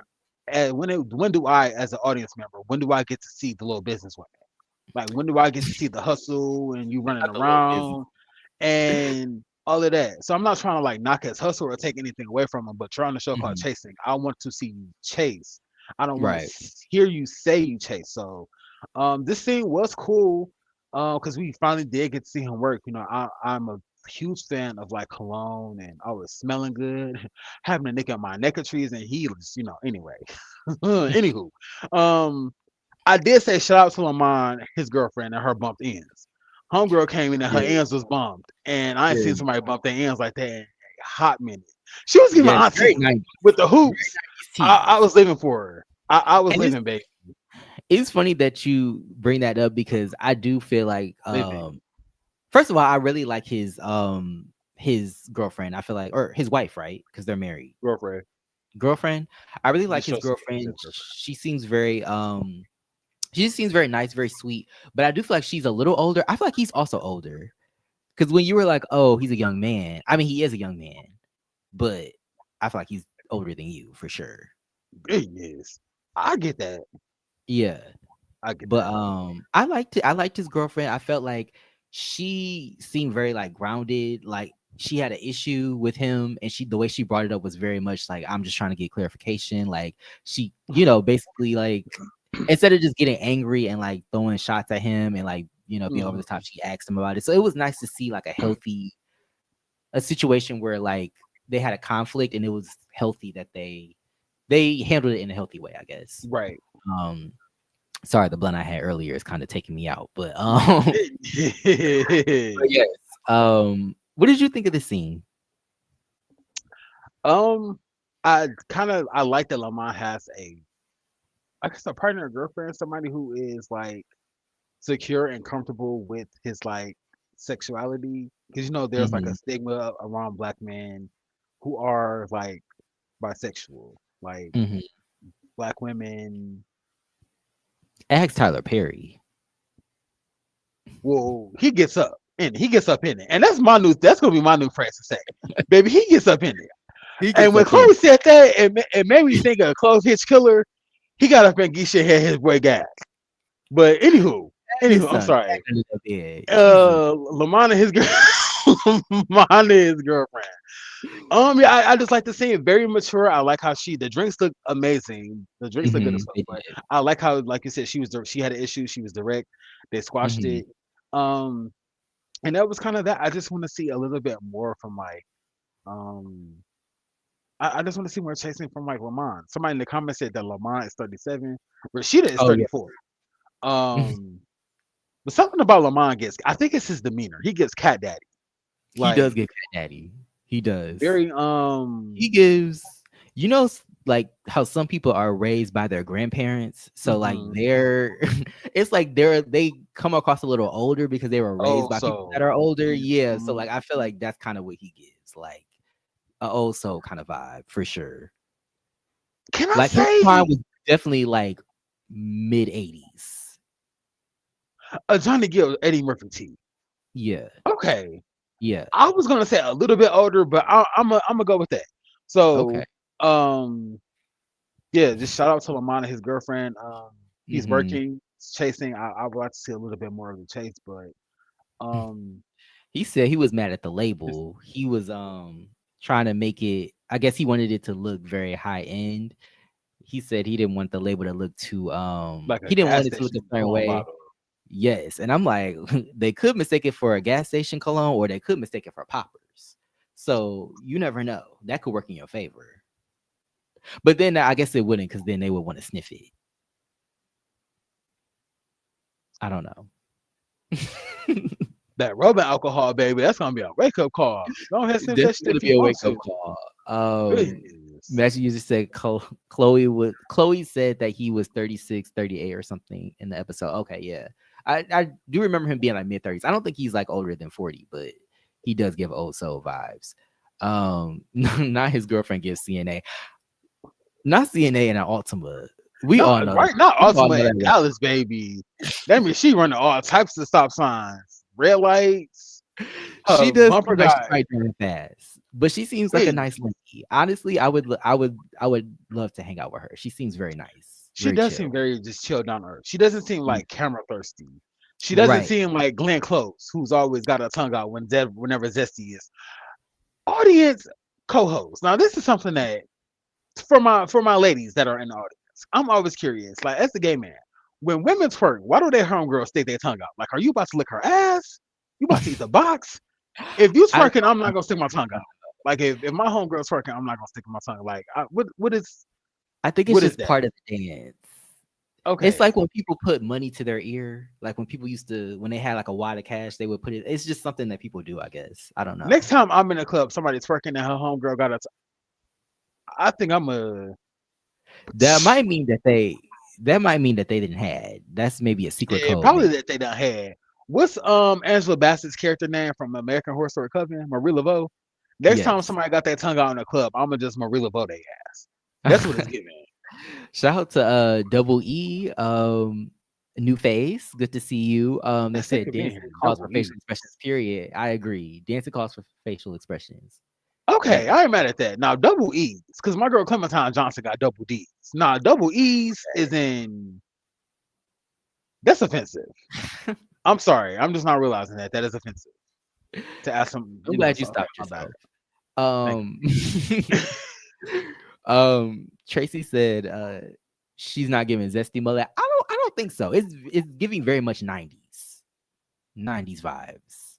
when do I, as an audience member, when do I get to see the little business women? Like, when do I get to see the hustle and you running Not the little business. around and all of that? So I'm not trying to like knock his hustle or take anything away from him, but you're on a show called Mhm. Chasing. I want to see you chase. I don't want to Right. hear you say you chase. So, this scene was cool, because we finally did get to see him work. You know, I'm a huge fan of like cologne and always smelling good, having a nick on my neckertrees and heels. You know, anyway. Anywho, um, I did say shout out to Lamont, his girlfriend, and her bumped ends. Homegirl came in and her Yeah, ends was bumped, and I ain't seen yeah. somebody bump their ends like that in a hot minute. She was giving Yes, very auntie 90s, with the very hoops. 90s I tease. was living for her. I was And living, baby, it's funny that you bring that up because I do feel like living. first of all, I really like his girlfriend. I feel like or his wife, right? Because they're married. Girlfriend. Girlfriend. I really like Just his show some yeah, girlfriend. girlfriend. She just seems very nice, very sweet. But I do feel like she's a little older. I feel like he's also older. Because when you were like, oh, he's a young man. I mean, he is a young man, but I feel like he's older than you for sure. Goodness. I get that. Yeah. I get But that. I liked his girlfriend. I felt like she seemed very like grounded, like she had an issue with him and she the way she brought it up was very much like I'm just trying to get clarification. Like she, basically like instead of just getting angry and like throwing shots at him and like, being over the Mhm. top, she asked him about it. So it was nice to see like a situation where like they had a conflict and it was healthy that they handled it in a healthy way, I guess. Right. Um Sorry, the blunt I had earlier is kind of taking me out, but but yes. What did you think of the scene? um, I like that Lamont has I guess a partner or girlfriend, somebody who is like secure and comfortable with his like sexuality, because there's like a Mhm, stigma around black men who are like bisexual, like mhm. black women. Ask Tyler Perry. Well, he gets up in it, and that's gonna be my new phrase to say, baby, he gets up in it. He And gets when up in Chloe said that, it made me think of Close Hitch Killer. He got up and Geisha had his boy gas. But his I'm son. sorry. Ended up dead. Jesus. Lamana his girl, Lamana his girlfriend. Yeah, I just like to see it. Very mature. I like how the drinks look amazing. The drinks look good as fuck. They But did. I like how, like you said, she had an issue. She was direct. They squashed Mhm. it. Um, and that was kind of that. I just want to see a little bit more from like, um, I just want to see more chasing from like Lamont. Somebody in the comments said that Lamont is 37. Rashida is Oh, yeah. 34. Um, but something about Lamont I think it's his demeanor. He gets cat daddy. He does Like get cat daddy. He does. very He gives like how some people are raised by their grandparents. So like mhm. they're it's like they come across a little older because they were raised Oh, by people that so are older. Yeah. So mhm. like I feel like that's kind of what he gives. Like a old soul kind of vibe for sure. Can I Like his prime say was definitely like mid 80s. Johnny Gill, Eddie Murphy T? Yeah. Okay, Yeah. I was gonna say a little bit older, but I'm gonna go with that. Okay. So um, yeah, just shout out to Lamont and his girlfriend. He's Hmm. working, chasing. I would like to see a little bit more of the chase, but um, He said he was mad at the just label. He was trying to make it, I guess he wanted it to look very high end. He said he didn't want the label to look too like a he didn't gas want it to look a station certain cologne way. bottle. Yes. And I'm like, they could mistake it for a gas station cologne or they could mistake it for poppers. So you never know. That could work in your favor. But then I guess it wouldn't because then they would want to sniff it. I don't know. That rubbing alcohol, baby, that's gonna be a wake up call. Go ahead, sniff that Definitely shit gonna if be you a want wake up to. call. Goodness. Imagine you just said Chloe said that he was 36, 38 or something in the episode. Okay, yeah. I do remember him being like mid 30s. I don't think he's like older than 40, but he does give old soul vibes. Not his girlfriend gives CNA. Not CNA and an Ultima. We all know that. Right now, We all Ultima know in that. Dallas, baby. That means she running all types of stop signs, red lights, She her does bumper seem like she's guy. probably driving fast, but she seems like a Wait, nice lady. Honestly, I would love to hang out with her. She seems very nice, she very does seem chill. very just chill down to earth. She doesn't seem Mm, like camera thirsty. She doesn't right. seem like Glenn Close, who's always got her tongue out whenever Zesty is. Audience co-host. Now this is something that for my ladies that are in the audience, I'm always curious. Like as the gay man, when women twerk, why do their homegirls stick their tongue out? Like, are you about to lick her ass? You about to eat the box? If you I twerking, I'm not gonna stick my tongue out. Like if my homegirl's twerking, I'm not gonna stick my tongue. Like I think it's what is just that? part of the dance. It's Okay. like when people put money to their ear, like when people used to when they had like a wad of cash, they would put it. It's just something that people do, I guess. I don't Next know. time I'm in a club, somebody twerking and her homegirl got a. I think I'm a. That might mean that they didn't had. That's maybe a secret code, Probably maybe. that they done had. What's Angela Bassett's character name from American Horror Story Coven? Marie Laveau. Next time Yes. somebody got that tongue out in a club, I'ma just Marie Laveau their ass. That's what it's giving. Shout out to Double E, new face. Good to see you. They Sick said of being dancing here. calls for Double E. facial expressions. Period. I agree. Dancing calls for facial expressions. Okay, Definitely. I ain't mad at that. Now double E's, because my girl Clementine Johnson got double D's. Nah, double E's is in. That's offensive. I'm sorry. I'm just not realizing that is offensive to ask some. I'm glad you So okay, stopped my bad. yourself. Thank Um, Tracy said she's not giving zesty mullet. I don't think so. It's giving very much 90s vibes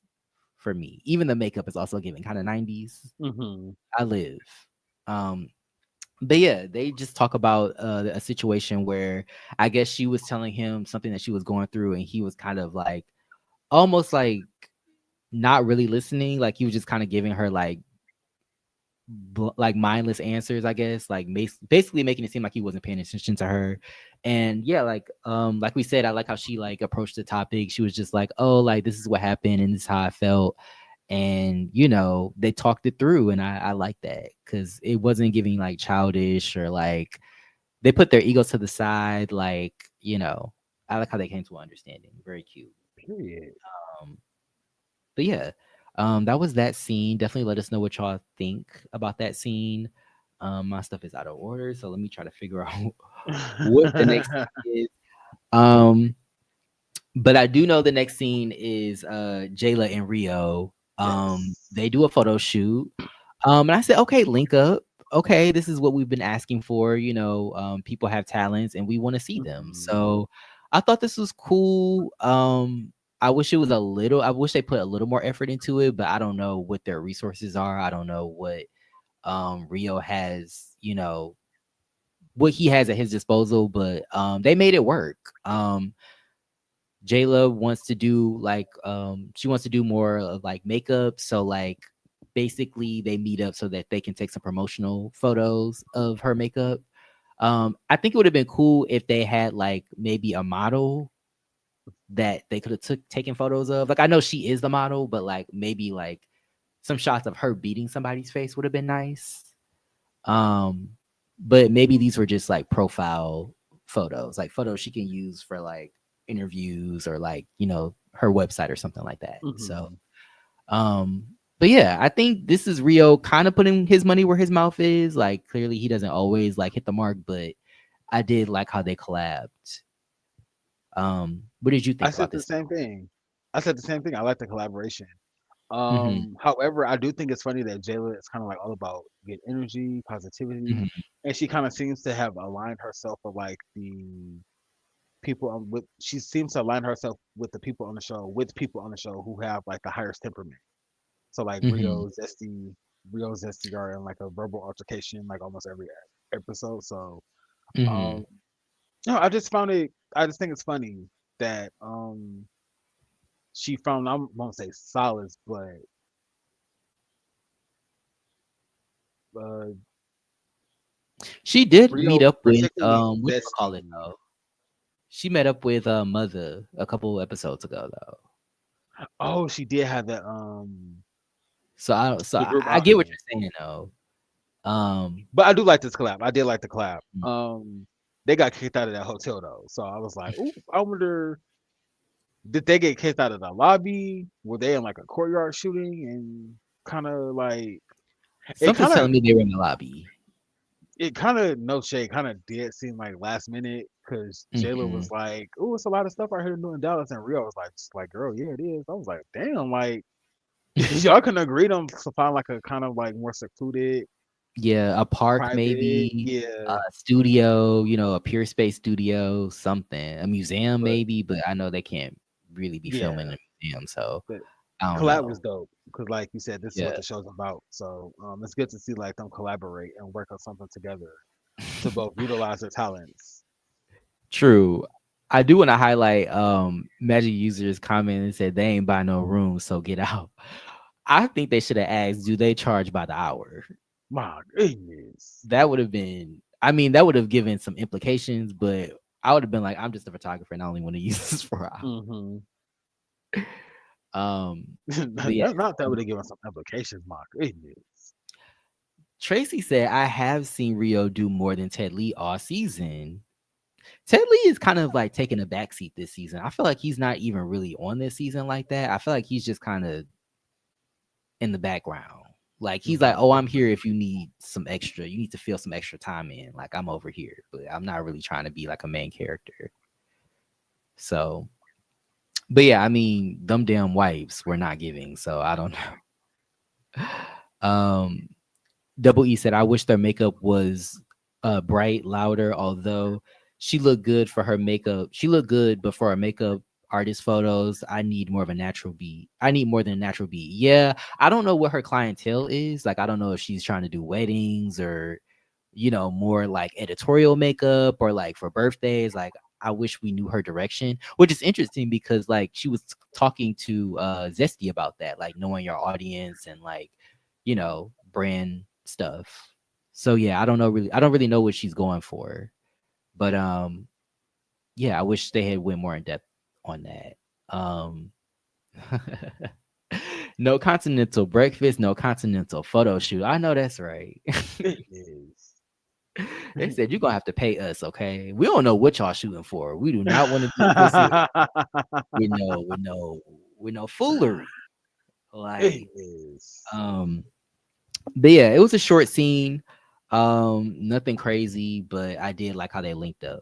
for me. Even the makeup is also giving kind of 90s. you. Hmm. I live. Um, but yeah, they just talk about a situation where I guess she was telling him something that she was going through, and he was kind of like almost like not really listening. Like he was just kind of giving her like like mindless answers, I guess, like basically making it seem like he wasn't paying attention to her. And yeah, like we said, I like how she like approached the topic. She was just like, oh, like this is what happened and this is how I felt. And they talked it through, and I like that because it wasn't giving like childish or like they put their egos to the side. Like, I like how they came to an understanding. Very cute. Period. Um, but yeah, that was that scene. Definitely let us know what y'all think about that scene. My stuff is out of order, so let me try to figure out what the next scene is. But I do know the next scene is Jayla and Rio. Yes. They do a photo shoot. And I said, okay, link up. Okay, this is what we've been asking for. People have talents and we want to see them. Mhm. So I thought this was cool. I wish I wish they put a little more effort into it, but I don't know what their resources are. I don't know what Rio has, what he has at his disposal, but they made it work. Jayla wants to do like she wants to do more of like makeup. So like basically they meet up so that they can take some promotional photos of her makeup. I think it would have been cool if they had like maybe a model that they could have taken photos of. Like I know she is the model, but like maybe like some shots of her beating somebody's face would have been nice. But maybe these were just like profile photos, like photos she can use for like interviews or like, her website or something like that. So, Mhm. um, but yeah, I think this is Rio kind of putting his money where his mouth is. Like clearly he doesn't always like hit the mark, but I did like how they collabed. What did you I think said about the this? same thing. I said the same thing. I like the collaboration. Hmm. However, I do think it's funny that Jayla is kind of like all about good energy, positivity, Hmm. and she kind of seems to have aligned herself with like the people with. She seems to align herself with the people on the show, with people on the show who have like the highest temperament. So like Hmm. Rio, Zesty are in like a verbal altercation like almost every episode. So Hmm. um, no, I just found it. I just think it's funny that she found. I won't say solace, but uh, She did meet Rio, up with particularly what you call it Zesty. though. She met up with Mother a couple episodes ago though. Oh, she did have So I so the I, group I get what outing. you're saying though. Um But I do like this collab. I did like the collab. they got kicked out of that hotel though. So I was like, ooh, I wonder did they get kicked out of the lobby? Were they in like a courtyard shooting and kind of like it Something's kind of telling me they were in the lobby. no shade kind of did seem like last minute because Jayla Hmm. was like, "Oh, it's a lot of stuff I heard doing in Dallas," and Rio was like, just like, girl, yeah, it is. I was like, damn, like y'all can agree on to find like a kind of like more secluded, Yeah, a park private, maybe, a yeah, studio, a pure space studio, something, a museum but maybe, but I know they can't really be filming in yeah, a museum, so but I don't collab was know. dope because, like you said, this is what Yeah. the show's about. So it's good to see like them collaborate and work on something together to both utilize their talents. True. I do want to highlight Magic Users comment and said they ain't buy no room, so get out. I think they should have asked, do they charge by the hour? My goodness. That would have been, I mean, that would have given some implications, but I would have been like, I'm just a photographer and I only want to use this for an Mm-hmm. hour. But yeah, Not that would have given some implications, my goodness. Tracy said, I have seen Rio do more than Ted Lee all season. Ted Lee is kind of like taking a backseat this season. I feel like he's not even really on this season like that. I feel like he's just kind of in the background. Like he's like, Mm-hmm. oh, I'm here if you need some extra. You need to fill some extra time in. Like I'm over here, but I'm not really trying to be like a main character. So, but yeah, I mean, them damn wipes were not giving. So I don't know. Double E said, I wish their makeup was bright, louder, although she looked good for her makeup. She looked good, but for her makeup artist photos, I need more of a natural beat. I need more than a natural beat. Yeah, I don't know what her clientele is. Like, I don't know if she's trying to do weddings or, more like editorial makeup or like for birthdays. Like, I wish we knew her direction, which is interesting because like she was talking to Zesty about that, like knowing your audience and like, brand stuff. So yeah, I don't really know what she's going for. But yeah, I wish they had went more in depth on that. No continental breakfast, no continental photo shoot. I know that's right. It is. They said you're gonna have to pay us, okay? We don't know what y'all shooting for. We do not want to be associated with no foolery. It Like, is. but yeah, it was a short scene. Nothing crazy, but I did like how they linked up.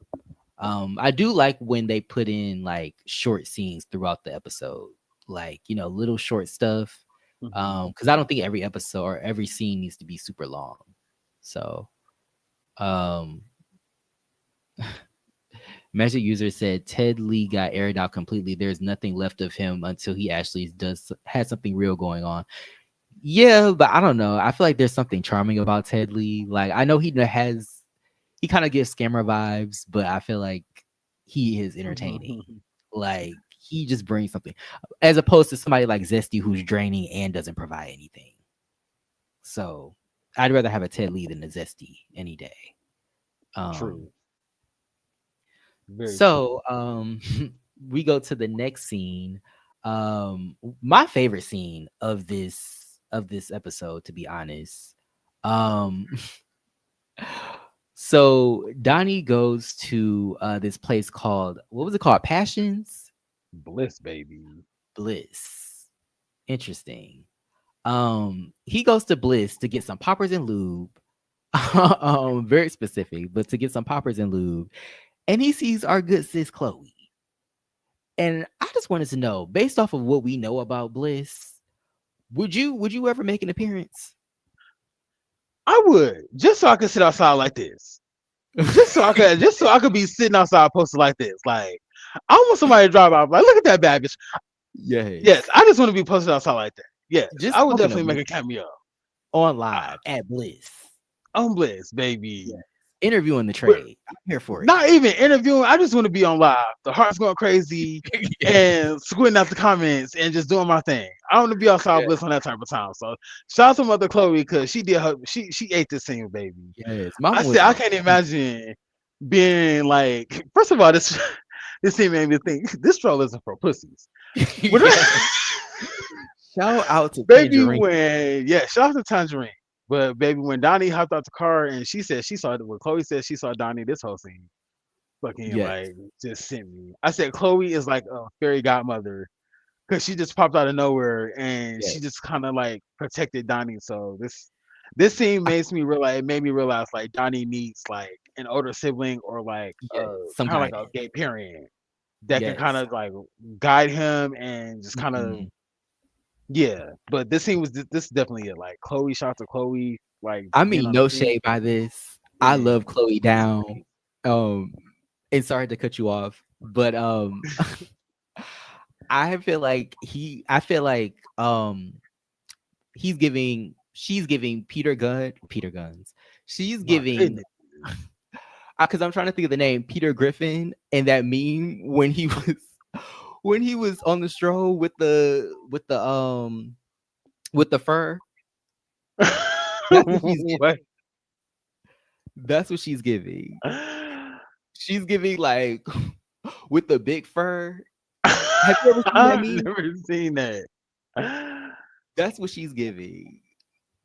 I do like when they put in like short scenes throughout the episode, like little short stuff. Mhm. Because I don't think every episode or every scene needs to be super long. So, um, Magic User said Ted Lee got aired out completely. There's nothing left of him until he actually has something real going on. Yeah, but I don't know. I feel like there's something charming about Ted Lee. Like I know he kind of gives scammer vibes, but I feel like he is entertaining. Like he just brings something, as opposed to somebody like Zesty who's draining and doesn't provide anything. So I'd rather have a Ted Lee than a Zesty any day. True. Very true. So we go to the next scene. My favorite scene of this episode, to be honest. Um So Donnie goes to this place called, what was it called? Passions? Bliss, baby. Bliss. Interesting. He goes to Bliss to get some poppers and lube. Very specific, but to get some poppers and lube. And he sees our good sis Chloe. And I just wanted to know, based off of what we know about Bliss, would you ever make an appearance? I would just so I could sit outside like this. Just so I could be sitting outside posted like this. Like I want somebody to drive by. Like, look at that bad bitch. Yes, Yes. I just want to be posted outside like that. Yes, Just I would smoking a definitely make blunt a cameo. on I, live at Bliss. I'm Bliss, baby. Yeah. Interviewing the But trade. I'm here for it. not even interviewing. I just want to be on live. The heart's going crazy Yeah. and squinting out the comments and just doing my thing. I want to be outside Yeah. Bliss on that type of time. So shout out to Mother Chloe because she did her. She ate this thing, baby. Yes. I Mama said was I like, can't imagine being like. First of all, this this thing made me think this troll isn't for pussies. When yeah. Shout out to baby, Tangerine. shout out to Tangerine. But baby, when Donnie hopped out the car and she said she saw it, when Chloe said she saw Donnie this whole scene, fucking Yes. like just sent me. I said Chloe is like a fairy godmother because she just popped out of nowhere and Yes. she just kind of like protected Donnie. So this scene makes me realize it made me realize like Donnie needs like an older sibling or like Yes. Some kind of like a guidance. gay parent that can kind Yes. of like guide him and just kind of Mhm. yeah. But this scene was this is definitely it. Like Chloe, shout out to Chloe, like I being mean, on the no scene. shade by this. I Yeah, love Chloe amazing. Down. Um, and sorry to cut you off, but I feel like she's giving Peter Guns. She's My giving goodness. because I'm trying to think of the name Peter Griffin and that meme when he was on the stroll with the fur. That's what she's giving. What? That's what she's giving. She's giving like with the big fur. Have you ever seen that I've meme? never seen that. That's what she's giving.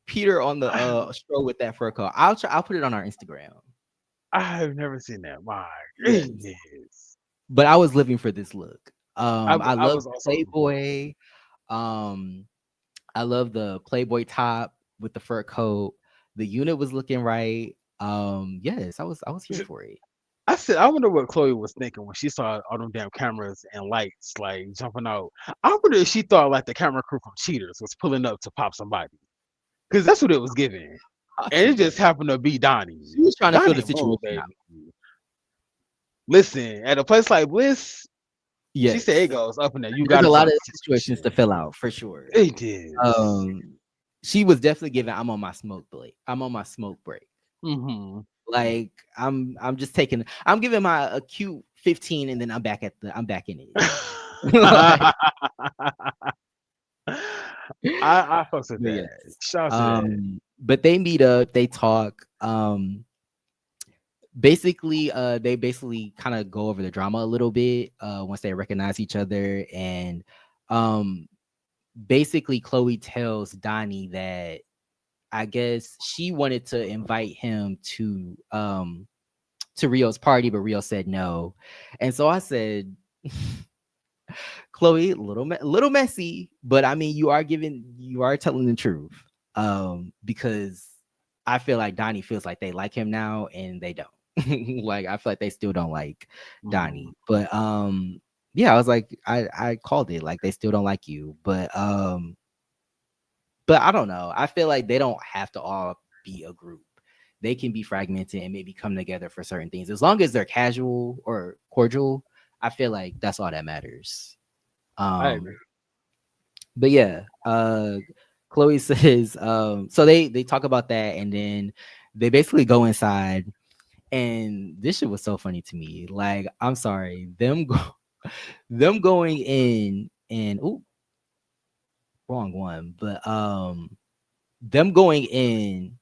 Peter on the stroll with that fur coat. I'll put it on our Instagram. I've never seen that. My Yes. goodness. But I was living for this look. I I love was also Playboy. I love the Playboy top with the fur coat. The unit was looking right. Yes, I was here for it. I said, I wonder what Chloe was thinking when she saw all them damn cameras and lights like jumping out. I wonder if she thought like the camera crew from Cheaters was pulling up to pop somebody. Because that's what it was giving. And it just happened to be Donnie. She was trying to feel the Donnie Moon, situation out. baby. Listen, at a place like Bliss, she Yes. said it goes up in there. You There's got a lot of situations to fill out for sure. It is. She was definitely giving I'm on my smoke break. I'm on my smoke break. Mm-hmm. Like I'm giving my acute 15 and then I'm back in it. Like, I fucks with but that. yes. Shout out to that. But they meet up, they talk. Basically, they basically kind of go over the drama a little bit once they recognize each other. And basically Chloe tells Donnie that I guess she wanted to invite him to Rio's party, but Rio said no. And so I said, Chloe, little messy, but I mean, you are telling the truth. Because I feel like Donnie feels like they like him now and they don't. Like I feel like they still don't like Donnie. But yeah, I was like, I called it, like they still don't like you. But I don't know. I feel like they don't have to all be a group. They can be fragmented and maybe come together for certain things. As long as they're casual or cordial, I feel like that's all that matters. I agree. But yeah, Chloe says, so they talk about that and then they basically go inside. And this shit was so funny to me. Like, I'm sorry, them going in and wrong one, but them going in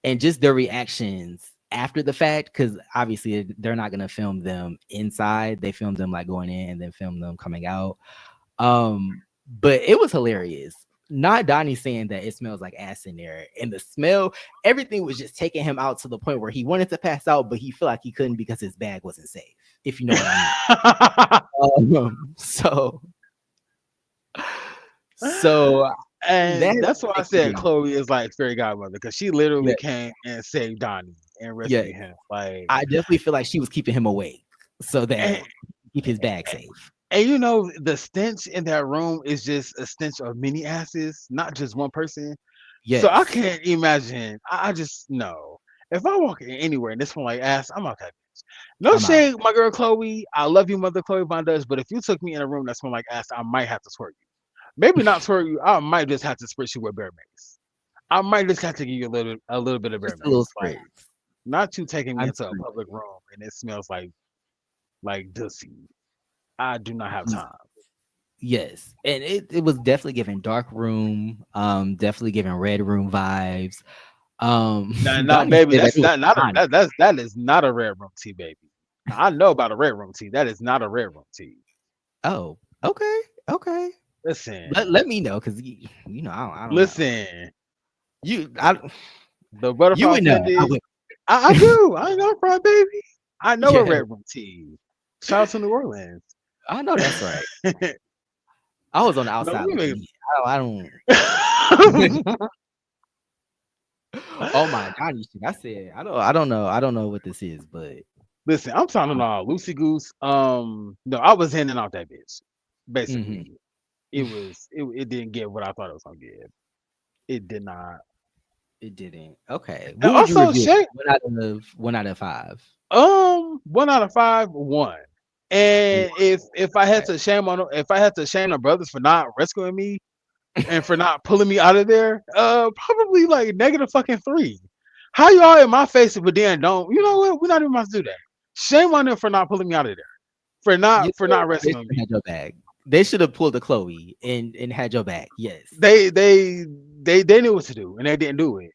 and just their reactions after the fact, because obviously they're not gonna film them inside. They film them like going in and then film them coming out. But it was hilarious. Not Donnie saying that it smells like ass in there, and the smell, everything was just taking him out to the point where he wanted to pass out, but he felt like he couldn't because his bag wasn't safe. If you know what I mean. So and that's why I said Chloe is like fairy godmother, because she literally came and saved Donnie and rescued him. Like, I definitely feel like she was keeping him awake so that keep his bag safe. And you know, the stench in that room is just a stench of many asses, not just one person. So I can't imagine. I just know if I walk in anywhere and this one like ass, I'm out that bitch. No shade, my girl Chloe. I love you, mother Chloe Von Dutch. But if you took me in a room that smelled like ass, I might have to twerk you. Maybe not twerk you. I might just have to spritz you with bear mace. I might just have to give you a little bit of bear mace. Like, not you taking me into a public room and it smells like dussy. I do not have time. Yes, and it was definitely giving dark room, definitely giving red room vibes. No, baby, that is not a red room tea, baby. I know about a red room tea. That is not a red room tea. Oh, okay. Listen, let me know, because you know I don't listen. Know. The butterfly. You would know. I do. I know, bro, baby. I know a Yeah, Red Room tee. Shout out to New Orleans. I know that's right. I was on the No, outside we looking make. in. I don't. Oh my God, you shit. I said I don't know. I don't know what this is, but Listen, I'm talking about Lucy Goose. No, I was in and out that bitch. mhm. Basically, it didn't get what I thought it was gonna get. It did not. It didn't. Okay. And What would you also, review it? Shay, 1 out of 5. 1 out of 5, 1. One. And if I had Okay. to shame the brothers for not rescuing me and for not pulling me out of there, probably like negative fucking 3. How y'all in my face but then don't? You know what? We're not even about to do that. Shame on them for not pulling me out of there, for You know, not they rescuing should have me. had your back. They should have pulled the Chloe and had your back. Yes. They knew what to do and they didn't do it.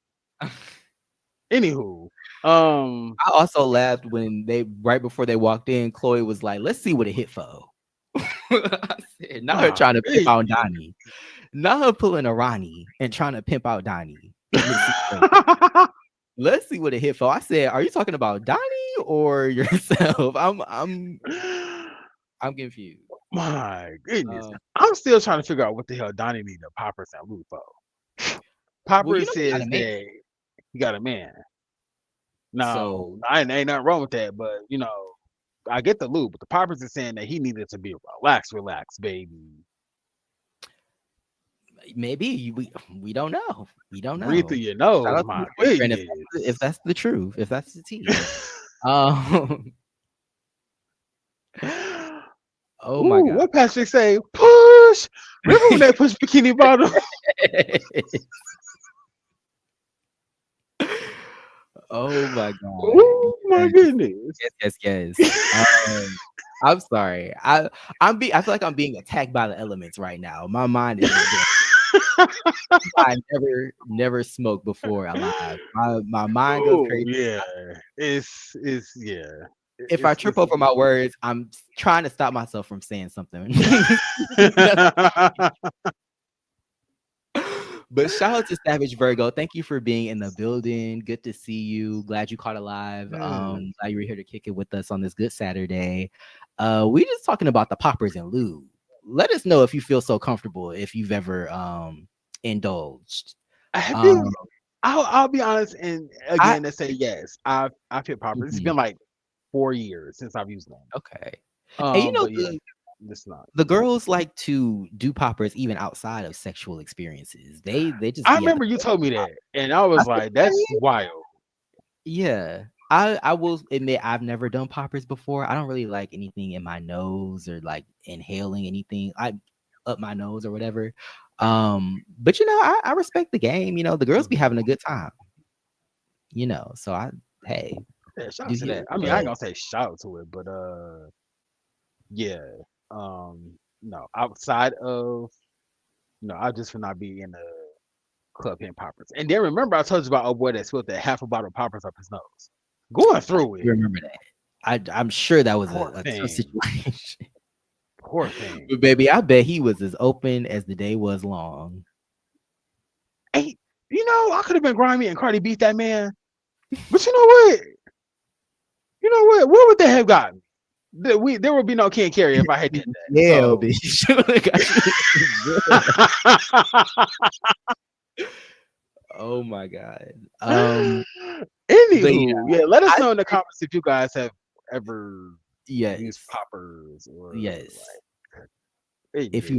Anywho, um, I also laughed when right before they walked in, Chloe was like, "Let's see what it hit for." I said, not her my trying to pimp out goodness. Donnie, not her pulling a Ronnie and trying to pimp out Donnie. Mid-season. Let's see what it hit for. I said, "Are you talking about Donnie or yourself?" I'm confused. My goodness. Um, I'm still trying to figure out what the hell Donnie needed a Poppers and Lou for. well, Popper you know he got a says man, that he got a man. Now, so ain't nothing wrong with that, but I get the Lou, but the Poppers is saying that he needed to be relax, baby. maybe we don't know. We don't Breathe through know. your Shout nose, out to my his boyfriend if goodness. that's the truth, if that's the tea. Um, oh my Ooh, God. what Patrick say? Push. Remember when they pushed Bikini Bottom? Oh my God. Ooh, my Yes, goodness. yes. I'm sorry. I feel like I'm being attacked by the elements right now. My mind is just going. I never smoked before alive. My mind goes Oh crazy. yeah, it's yeah, If I trip it's over my words, I'm trying to stop myself from saying something. But shout out to Savage Virgo. Thank you for being in the building. Good to see you. Glad you caught alive. Yes. Glad you were here to kick it with us on this good Saturday. We just talking about the poppers and lube. Let us know if you feel so comfortable, if you've ever indulged. Have Um you? I'll be honest, and I again, to say yes, I've hit poppers. It's mhm, been like 4 years since I've used them. okay. And you know But yeah, it's not. the girls like to do poppers even outside of sexual experiences. They just I be at the remember you club. told me that, and I I was said, like, that's "Okay." wild. Yeah. I will admit I've never done poppers before. I don't really like anything in my nose or like inhaling anything. I up my nose or whatever. But I respect the game. The girls be having a good time. So hey, Yeah, shout do out to you? that. I mean, I Yeah. ain't gonna say shout out to it, but yeah. No, outside of I just would not be in the club hitting poppers. And then remember, I told you about a boy that spilled that half a bottle of poppers up his nose, going I through do it. remember that. I'm sure that was Poor a tough thing. situation. Poor thing. But baby, I bet he was as open as the day was long. Hey, I could have been grimy and Cardi beat that man. But you know what? You know what? Where would they have gotten? There would be no Ken Carey if I had did that. Yeah, So bitch. Should've got- Oh my God. But yeah, anywho, yeah, let us I know in the comments if you guys have ever used yes, poppers or yes. like If goodness.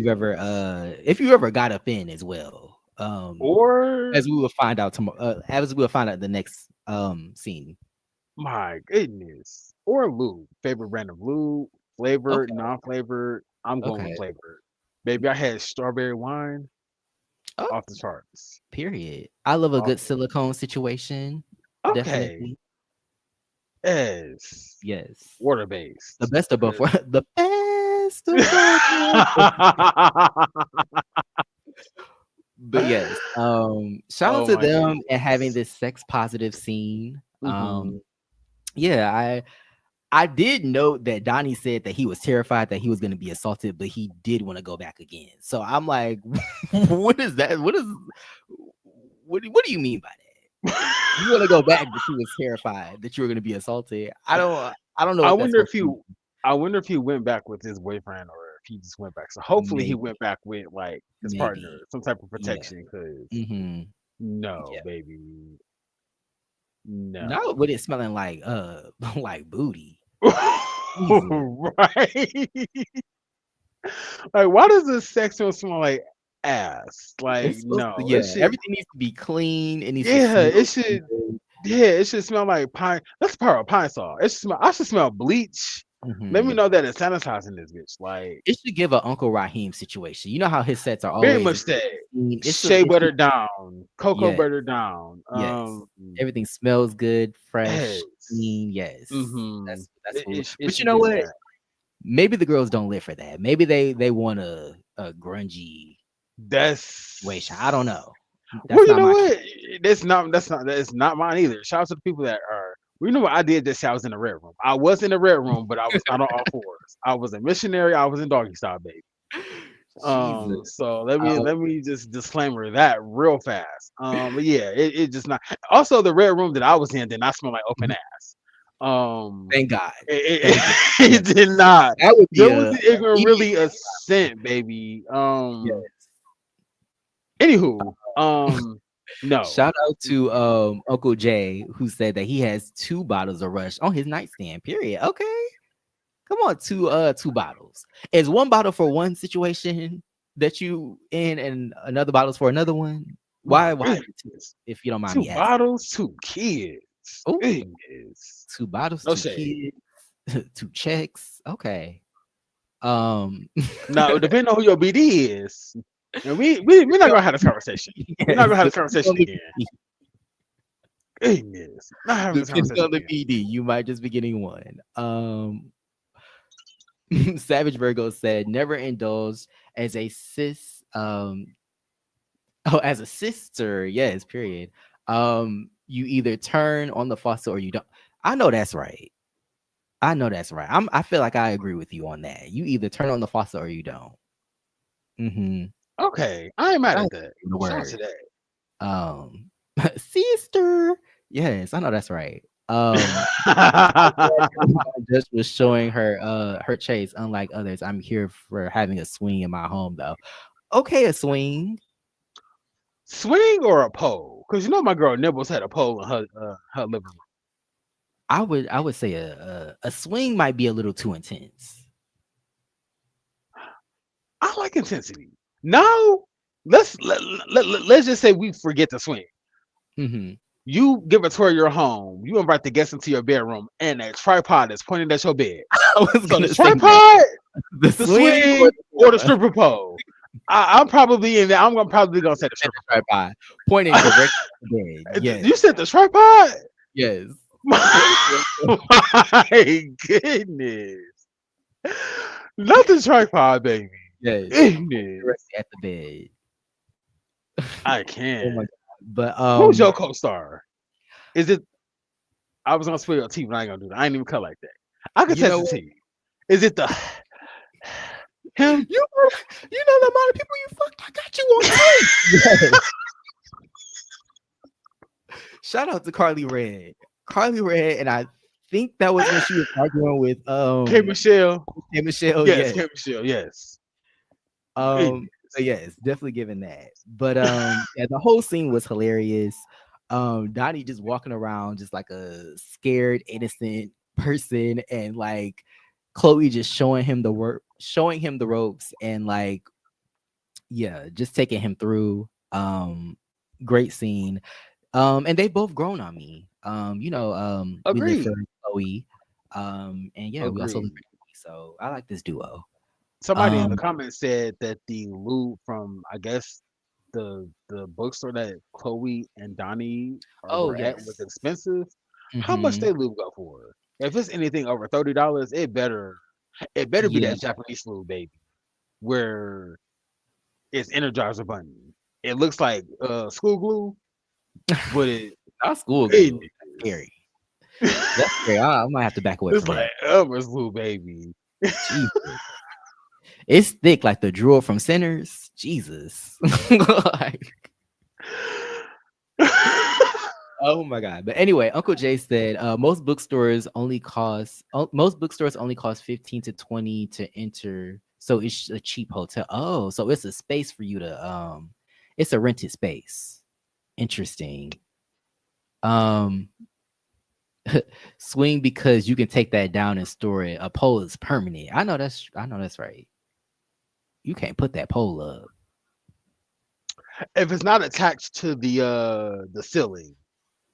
if you ever got up in as well. Or As we will find out tomorrow, as we will find out the next scene. my goodness. Or lube. Favorite brand of lube, flavored, Okay, non-flavored. I'm going with okay. flavored. Baby, I had strawberry wine Oh, off the charts. period. I love a Off good silicone situation. okay. Definitely. Yes. Yes. Water The based. best of both Because the best of both worlds. But yes, shout out oh to my them and having goodness. this sex positive scene. Hmm. Yeah, I did note that Donnie said that he was terrified that he was going to be assaulted, but he did want to go back again. So I'm like, what is that? What do you mean by that? You want to go back, but you was terrified that you were going to be assaulted. I don't know I what that's wonder supposed if to he, be. I wonder if he went back with his boyfriend or if he just went back. So hopefully he Maybe, went back with like his partner, maybe, some type of yeah. protection. Cause Mm-hmm. no, Yeah. baby, no. Not with it smelling like like booty. Jesus. Right? Like, why does the sex room smell like ass? Like, It's supposed to, no, yeah. it should. Everything needs to be clean. It needs to Yeah, smell it should. good. Yeah, it should smell like pine. That's part of pine saw. It should smell. I should smell bleach. Let me Mhm. know that it's sanitizing this bitch. Like, It should give a Uncle Raheem situation. You know how his sets are very always much that. clean. Shea It should, butter down, cocoa yeah, butter down. yes. Everything smells good, fresh, Yes. clean. Yes, Mm-hmm. that's what. It But you should know give what? that. Maybe the girls don't live for that. Maybe they want a grungy situation. I don't That's know. well, That's you not know my. what? That's not mine either. Shout out to the people that are. Well, you know what I did this year? I was in the red room. I was in the red room, but I was not on all fours. I was a missionary. I was in doggy style, baby. Jesus. So let me Um, let me just disclaimer that real fast. But yeah, it just not. Also, the red room that I was in did not smell like open ass. Um, thank God. it, Thank God. it, Yeah, it did not. that would be There a wasn't even immediate. really a scent, baby. Yes. Anywho, no. Shout out to Uncle Jay who said that he has 2 bottles of Rush on his nightstand. Period. Okay. Come on, two bottles. Is one bottle for one situation that you in and another bottle's for another one? My Why is it two, goodness. if you don't mind Two me asking? bottles, two kids. Oh, Goodness. 2 bottles, No 2 shade. kids, 2 checks. Okay. Um Now, depending on who your BD is, and we're not gonna have this conversation. We're not yes, gonna have this depending conversation on the again. BD. Goodness. Not having this Depending conversation on the again. BD, you might just be getting one. Savage Virgo said, never indulge as a as a sister. Yes, period. You either turn on the faucet or you don't. I know that's right. I know that's right. I feel like I agree with you on that. You either turn on the faucet or you don't. Mm-hmm. Okay. I ain't mad I at agree that. with the Shout out to word. that. Sister. Yes, I know that's right. Uh, Just was showing her chase. Unlike others, I'm here for having a swing in my home though. Okay, a swing. Swing or a pole? Because you know my girl Nibbles had a pole in her living room. I would say a swing might be a little too intense. I like intensity. No, let's just say we forget the swing. Mm-hmm. You give a tour of your home. You invite the guests into your bedroom, and a tripod is pointing at your bed. I was So gonna the say that. tripod, The the swing swing, or the the stripper pole. I'm probably in there. probably gonna say the stripper pole. tripod pointing directly at the bed. Yes, You said the tripod? yes. My goodness. Not the tripod, baby. Yes. Goodness. Directly at the bed. I Oh can't. my god. But Who's your co-star? Is it? I was gonna spill your tea, but I ain't gonna do that. I ain't even cut like that. I can you test know the what? tea. Is it the him? You know the amount of people you fucked. I got you on tape. Yes. Shout out to Carly Red. Carly Red, and I think that was when she was arguing with K Michelle. K Michelle. Yes, Yes. K Michelle. Yes. So yes, definitely giving that. But yeah, the whole scene was hilarious. Donnie just walking around just like a scared, innocent person, and like Chloe just showing him the ropes, and like, yeah, just taking him through. Great scene. And they both grown on me. We live for Agreed. Chloe. And yeah, we also live Agreed. for Donnie. So I like this duo. Somebody in the comments said that the loot from I guess the bookstore that Chloe and Donnie were at was Yes. expensive. How much Mhm. they loot go for? If it's anything over $30, it better be Yeah. that Japanese food, baby, where it's Energizer Bunny. It looks like school glue, but Not school it glue. That's scary. That's scary. I might have to back away it's from like that. Elmer's glue, baby. Jesus. It's thick like the drool from Sinners. Jesus. Like, Oh my god! But anyway, Uncle Jay said most bookstores only cost 15 to 20 to enter, so it's a cheap hotel. Oh, so it's a space for you to it's a rented space. Interesting. Um, swing because you can take that down and store it. A pole is permanent. I know that's right. You can't put that pole up. If it's not attached to the ceiling,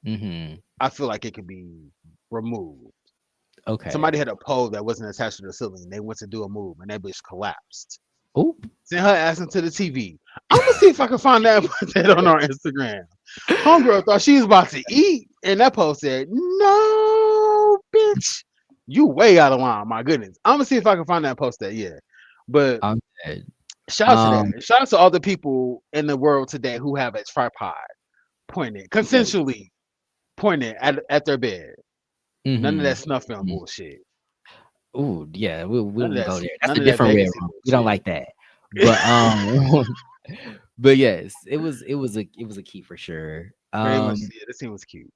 Mm-hmm. I feel like it could be removed. Somebody Okay. had a pole that wasn't attached to the ceiling. They went to do a move and that bitch collapsed. Oh. Sent her ass into the TV. I'm gonna see if I can find that and put that on our Instagram. Homegirl thought she was about to eat, and that post said, "No, bitch, you way out of line." My goodness, I'm gonna see if I can find that post. That yeah, but I'm dead. shout out to Um. that. Shout out to all the people in the world today who have a tripod pointed Yes. consensually pointed at their bed. None of Mm-hmm. that snuff film bullshit. Oh yeah, we None of won't that. go there. That's None a of that different red Vegasy room. We don't bullshit. like that. But but yes, it was a key for sure. Very much. Yeah, this scene was cute. It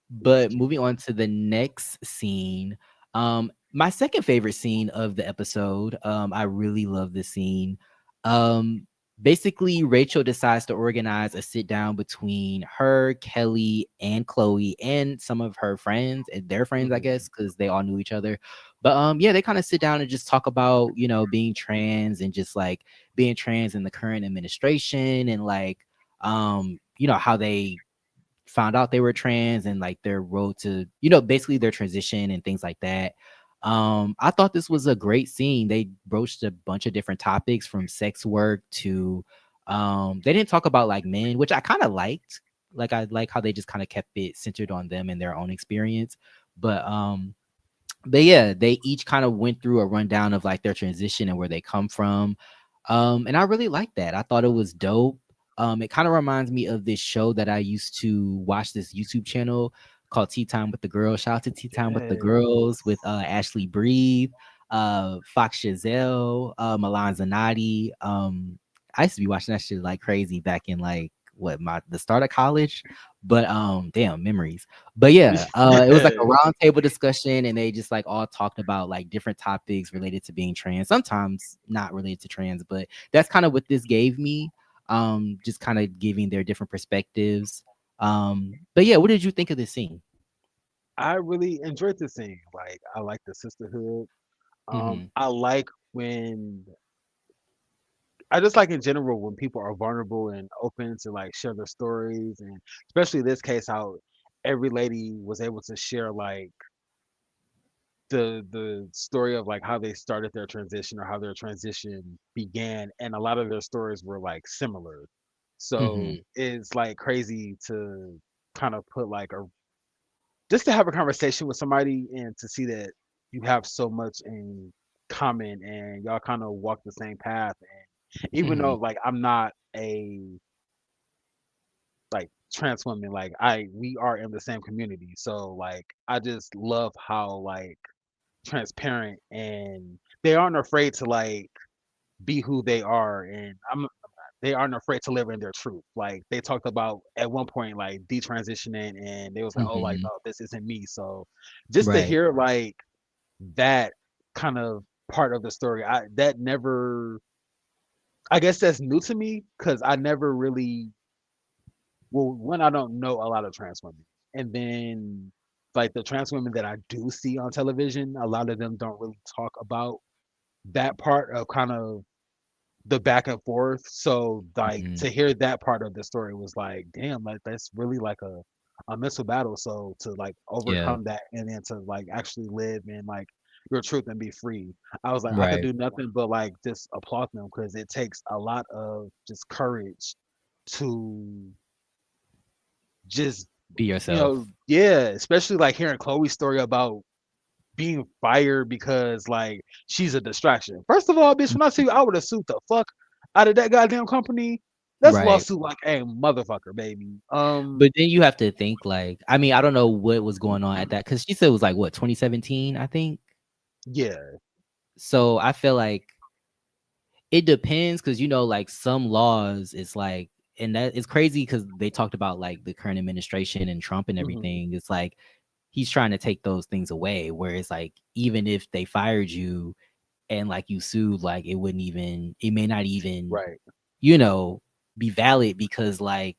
was But cute. moving on to the next scene, my second favorite scene of the episode, I really love this scene. Um, basically, Rachel decides to organize a sit down between her, Kelly, and Chloe, and some of her friends and their friends, I Mhm. guess, because they all knew each other. But yeah, they kind of sit down and just talk about, being trans and just like being trans in the current administration and like how they found out they were trans and like their road to, basically their transition and things like that. I thought this was a great scene. They broached a bunch of different topics from sex work to they didn't talk about like men, which I kind of liked. Like I like how they just kind of kept it centered on them and their own experience. But yeah, they each kind of went through a rundown of like their transition and where they come from. And I really like that. I thought it was dope. It kind of reminds me of this show that I used to watch, this YouTube channel called Tea Time with the Girls. Shout out to Tea Time with the Girls with Yes. Ashley Breathe, Fox Chazelle, Milan Zanatti. I used to be watching that shit like crazy back in like the start of college. But damn memories. But yeah, it was like a round table discussion, and they just like all talked about like different topics related to being trans. Sometimes not related to trans, but that's kind of what this gave me. Just kind of giving their different perspectives. But yeah, what did you think of this scene? I really enjoyed the scene. Like I like the sisterhood. Hmm. I like when I just like in general when people are vulnerable and open to like share their stories, and especially this case how every lady was able to share like the story of like how they started their transition or how their transition began, and a lot of their stories were like similar. So Hmm. it's like crazy to kind of put like a just to have a conversation with somebody and to see that you have so much in common and y'all kind of walk the same path. And even though Hmm. like I'm not a like trans woman, like we are in the same community. So like I just love how like transparent and they aren't afraid to like be who they are, and they aren't afraid to live in their truth. Like they talked about at one point like detransitioning and they was like, oh like Hmm. no, this isn't me. So just to Right. hear like that kind of part of the story, that never, I guess that's new to me because I never really, well, when I don't know a lot of trans women, and then like the trans women that I do see on television, a lot of them don't really talk about that part of kind of the back and forth. So like Hmm. to hear that part of the story was like, damn, like that's really like a mental battle. So to like Yeah. overcome that and then to like actually live in like your truth and be free. I was like, I could Right. do nothing but like just applaud them because it takes a lot of just courage to just, Be yourself. yeah, especially like hearing Chloe's story about being fired because like she's a distraction. First of all, bitch, when I see you, I would have sued the fuck out of that goddamn company. That's a Right. lawsuit like a motherfucker, baby. But then you have to think like, I mean, I don't know what was going on at that because she said it was like what 2017, I think. Yeah. So I feel like it depends because like some laws, it's like and that is crazy because they talked about like the current administration and Trump and Mhm. everything. It's like he's trying to take those things away. Where it's like even if they fired you and like you sued, like it may not even, Right. you know, be valid because like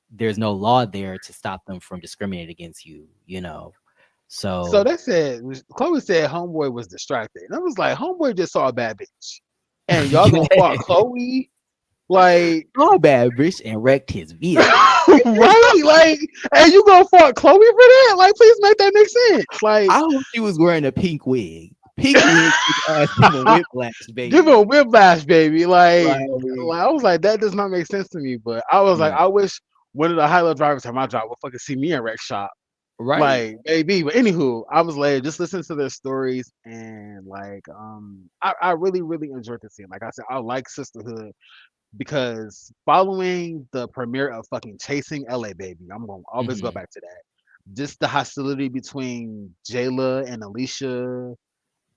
there's no law there to stop them from discriminating against you, you know. So So they said Chloe said homeboy was distracted. And I was like, homeboy just saw a bad bitch. And y'all gonna fault Chloe? Like oh bad bitch and wrecked his vehicle. right? Like, and you gonna fault Chloe for that? Like, please make that make sense. Like I hope she was wearing a pink wig. Pink wig ass give a whiplash, give baby. a whiplash, baby. Like, Like I was like, that does not make sense to me. But I was like, yeah, I wish one of the high level drivers at my job would fucking see me in wreck shop. right. Like, baby. But anywho, I was like, just listen to their stories and like, I really, really enjoyed the scene. Like I said, I like sisterhood because following the premiere of fucking Chasing LA Baby, I'm gonna always go Hmm. back to that. Just the hostility between Jayla and Alicia,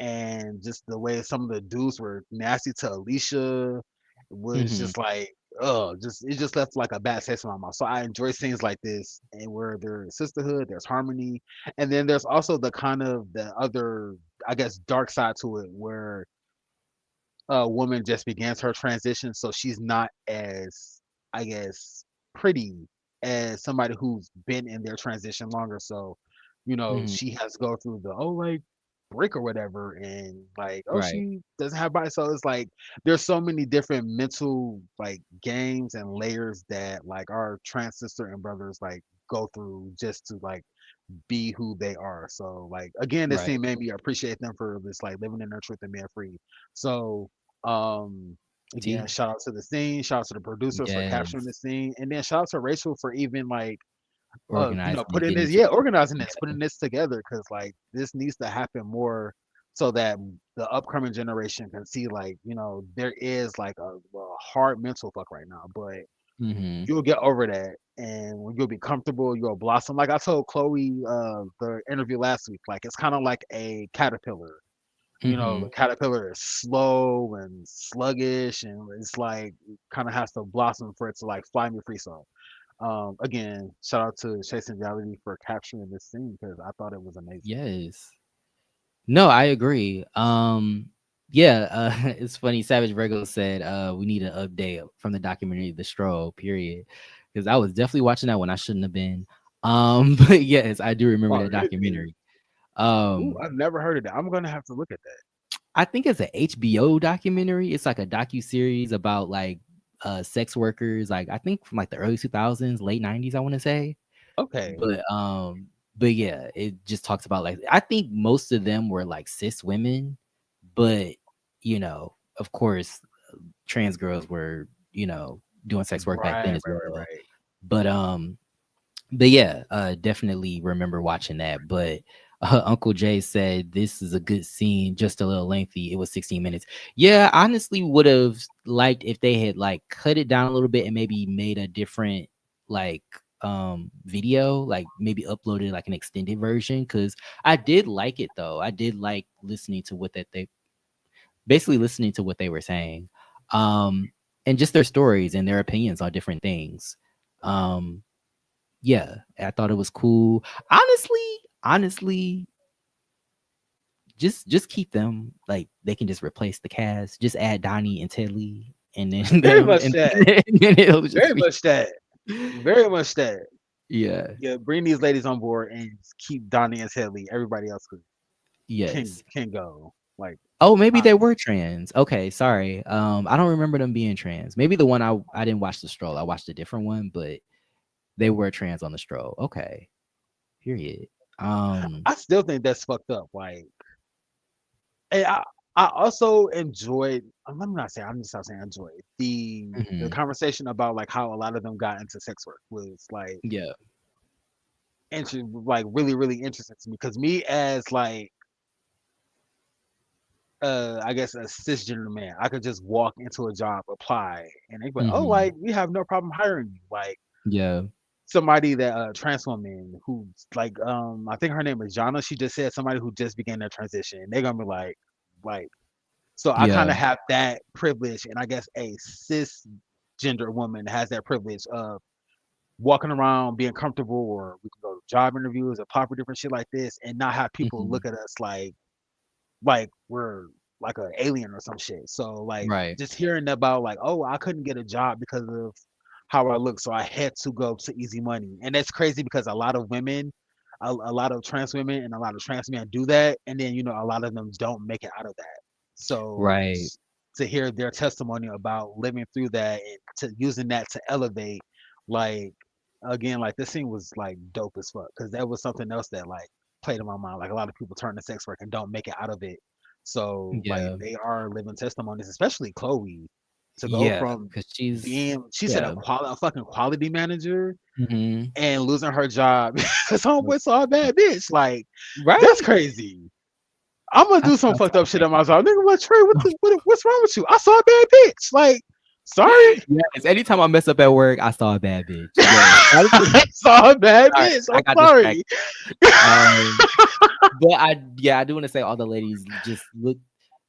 and just the way some of the dudes were nasty to Alicia was Hmm. just like, oh, just it just left like a bad taste in my mouth. So I enjoy scenes like this, and where there's sisterhood, there's harmony, and then there's also the kind of the other, I guess, dark side to it, where a woman just begins her transition, so she's not as, I guess, pretty as somebody who's been in their transition longer. So, Hmm. she has to go through the like break or whatever, and like, oh, Right. she doesn't have body. So it's like there's so many different mental like games and layers that like our trans sister and brothers like go through just to like be who they are. So like again, this Right. scene made me appreciate them for this like living in their truth and being free. So um again, T. shout out to the scene, shout out to the producers for capturing the Yes. scene, and then shout out to Rachel for even like Organizing and putting getting this, it yeah, organizing this, together. putting this together, because like this needs to happen more so that the upcoming generation can see like, there is like a hard mental fuck right now, but Hmm. you'll get over that, and when you'll be comfortable, you'll blossom. Like I told Chloe the interview last week, like it's kind of like a caterpillar. The Hmm. caterpillar is slow and sluggish, and it's like kind of has to blossom for it to like fly me free. So again, shout out to Chasing Reality for capturing this scene because I thought it was amazing. Yes. No, I agree. Yeah, it's funny. Savage Virgo said, we need an update from the documentary The Stroll, period. Because I was definitely watching that when I shouldn't have been. But yes, I do remember Oh, that really? documentary. Ooh, Um, I've never heard of that. I'm gonna have to look at that. I think it's an HBO documentary. It's like a docu series about like sex workers, like I think from like the early 2000s, late 90s, I want to say. Okay. But yeah, it just talks about like I think most of them were like cis women, but of course, trans girls were, doing sex work back then Right, as right, right, well. right. But but yeah, definitely remember watching that. But Uncle Jay said this is a good scene, just a little lengthy. It was 16 minutes. Yeah, honestly, would have liked if they had like cut it down a little bit and maybe made a different like video, like maybe uploaded like an extended version. Because I did like it though. I did like listening to what that they basically listening to what they were saying, um, and just their stories and their opinions on different things. Um, yeah, I thought it was cool. Honestly, just keep them like they can just replace the cast. Just add Donnie and Ted Lee and then Very them much and that. then it'll just Very be much that. Very much that. yeah. Yeah, bring these ladies on board and keep Donnie and Tedley. Everybody else can Yes. can go. Like Oh, maybe they honestly. were trans. Okay, sorry. I don't remember them being trans. Maybe the one I didn't watch the stroll. I watched a different one, but they were trans on the stroll. Okay. Period. I still think that's fucked up. Like, and I also enjoyed. Let me not say. I'm just not saying enjoyed the Mhm. conversation about like how a lot of them got into sex work was like Yeah. like really really interesting to me because me as like I guess a cisgender man, I could just walk into a job, apply, and they be like, oh, Mhm. like we have no problem hiring you. Like Yeah. somebody that trans woman who's like I think her name is Jana. She just said somebody who just began their transition. They're gonna be like so I kind Yeah. of have that privilege and I guess a cis cisgender woman has that privilege of walking around being comfortable, or we can go to job interviews, apply for different shit like this, and not have people Mhm. look at us like we're like an alien or some shit. So like Right. just hearing about like, oh, I couldn't get a job because of how I look, so I had to go to Easy Money, and that's crazy because a lot of women, a lot of trans women and a lot of trans men do that, and then a lot of them don't make it out of that. So Right. to hear their testimony about living through that and to using that to elevate, like again, like this scene was like dope as fuck because that was something else that like played in my mind. Like a lot of people turn to sex work and don't make it out of it. So like Yeah. they are living testimonies, especially Chloe, to go Yeah, from because she's being, she said yeah. a fucking quality manager Mhm. and losing her job because homeboy saw a bad bitch. Like that's Right? crazy. I'm gonna I do some felt fucked so up shit bad. at my job. Nigga, what Trey? What's wrong with you? I saw a bad bitch. Like, sorry. Yes, anytime I mess up at work, I saw a bad bitch. Yes. I saw a bad Sorry, bitch. I I'm got sorry. distracted. Um, but I do wanna say all the ladies just look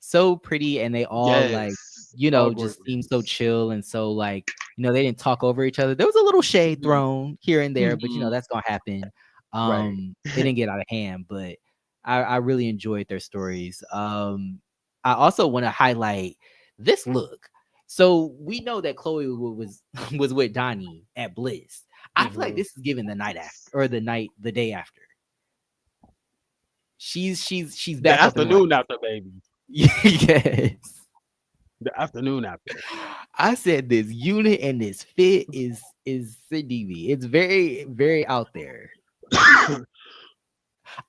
so pretty, and they all, like, Yes. All just seem so gorgeous. chill and so, like, they didn't talk over each other. There was a little shade Mhm. thrown here and there, but, Mhm. that's gonna happen. Right. It didn't get out of hand, but I really enjoyed their stories. I also wanna highlight this look. So, we know that Chloe was was with Donnie at Bliss. I feel like Mhm. this is given the night after, or the day after. She's The back up and running. afternoon after, baby. Yes. The afternoon after. I said this unit and this fit is CDV. It's very, very out there.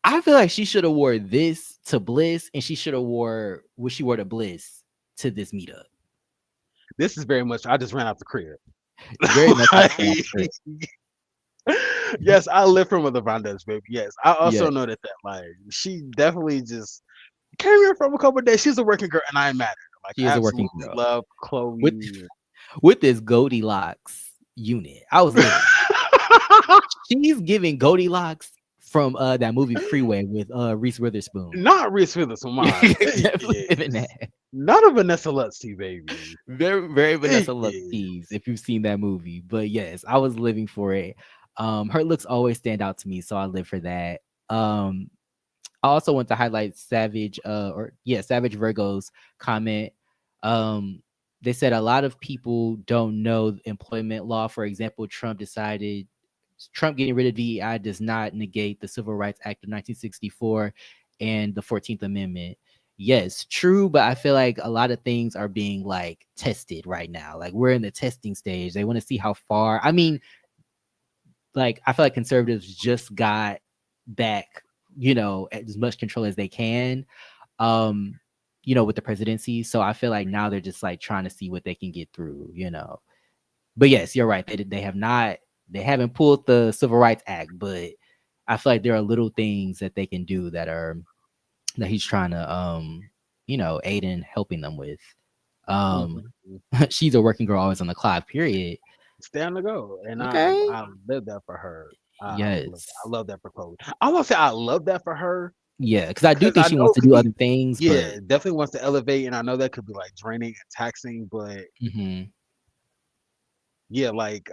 I feel like she should have wore this to Bliss, and she should have wore what she wore to Bliss to this meetup. This is very much. I just ran out the crib. Very much like Like, yes, I live from with the Vandas, baby. Yes, I yeah, also know that like she definitely just came here from a couple of days. She's a working girl, and I ain't mad at her. Like, she I is a working absolutely girl love with Chloe. with this Goldilocks unit. I was living. She's giving Goldilocks from that movie Freeway with Reese Witherspoon. Not Reese Witherspoon, mine. Definitely living that. Not a Vanessa Lutsky, baby. Very, very Vanessa Lux Yeah. tease if you've seen that movie. But yes, I was living for it. Her looks always stand out to me, so I live for that. I also want to highlight Savage Virgo's comment. Um, they said a lot of people don't know employment law. For example, Trump getting rid of DEI does not negate the Civil Rights Act of 1964 and the 14th Amendment. Yes, true, but I feel like a lot of things are being like tested right now. Like we're in the testing stage. They want to see how far. I mean, like I feel like conservatives just got back, as much control as they can, with the presidency. So I feel like now they're just like trying to see what they can get through. But yes, you're right. They haven't pulled the Civil Rights Act, but I feel like there are little things that they can do that he's trying to aid in helping them with. Mhm. She's a working girl always on the clock, period. Stay on the go, and Okay. I live that for her. Yes. I love that for Chloe. I won't say I love that for her Yeah, because I do because think I she know wants it to could do be, other things, but yeah, definitely wants to elevate, and I know that could be like draining and taxing, but mhm. yeah, like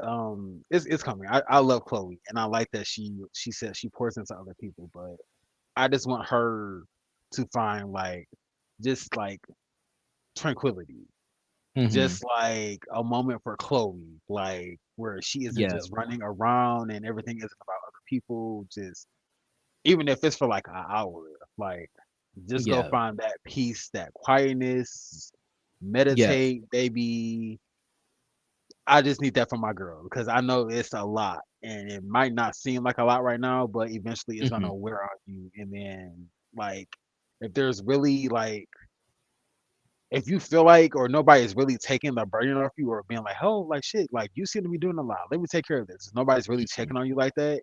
it's coming. I love Chloe, and I like that she said she pours into other people, but I just want her to find like just like tranquility, Mhm. just like a moment for Chloe, like where she isn't Yeah. just running around and everything isn't about other people. Just even if it's for like an hour, like just go Yeah. find that peace, that quietness, Yeah. meditate, baby. I just need that for my girl because I know it's a lot and it might not seem like a lot right now, but eventually it's Mhm. gonna wear on you. And then like if there's really like if you feel like or nobody's really taking the burden off you or being like, oh like shit, like you seem to be doing a lot. Let me take care of this. If nobody's really Mhm. checking on you like that,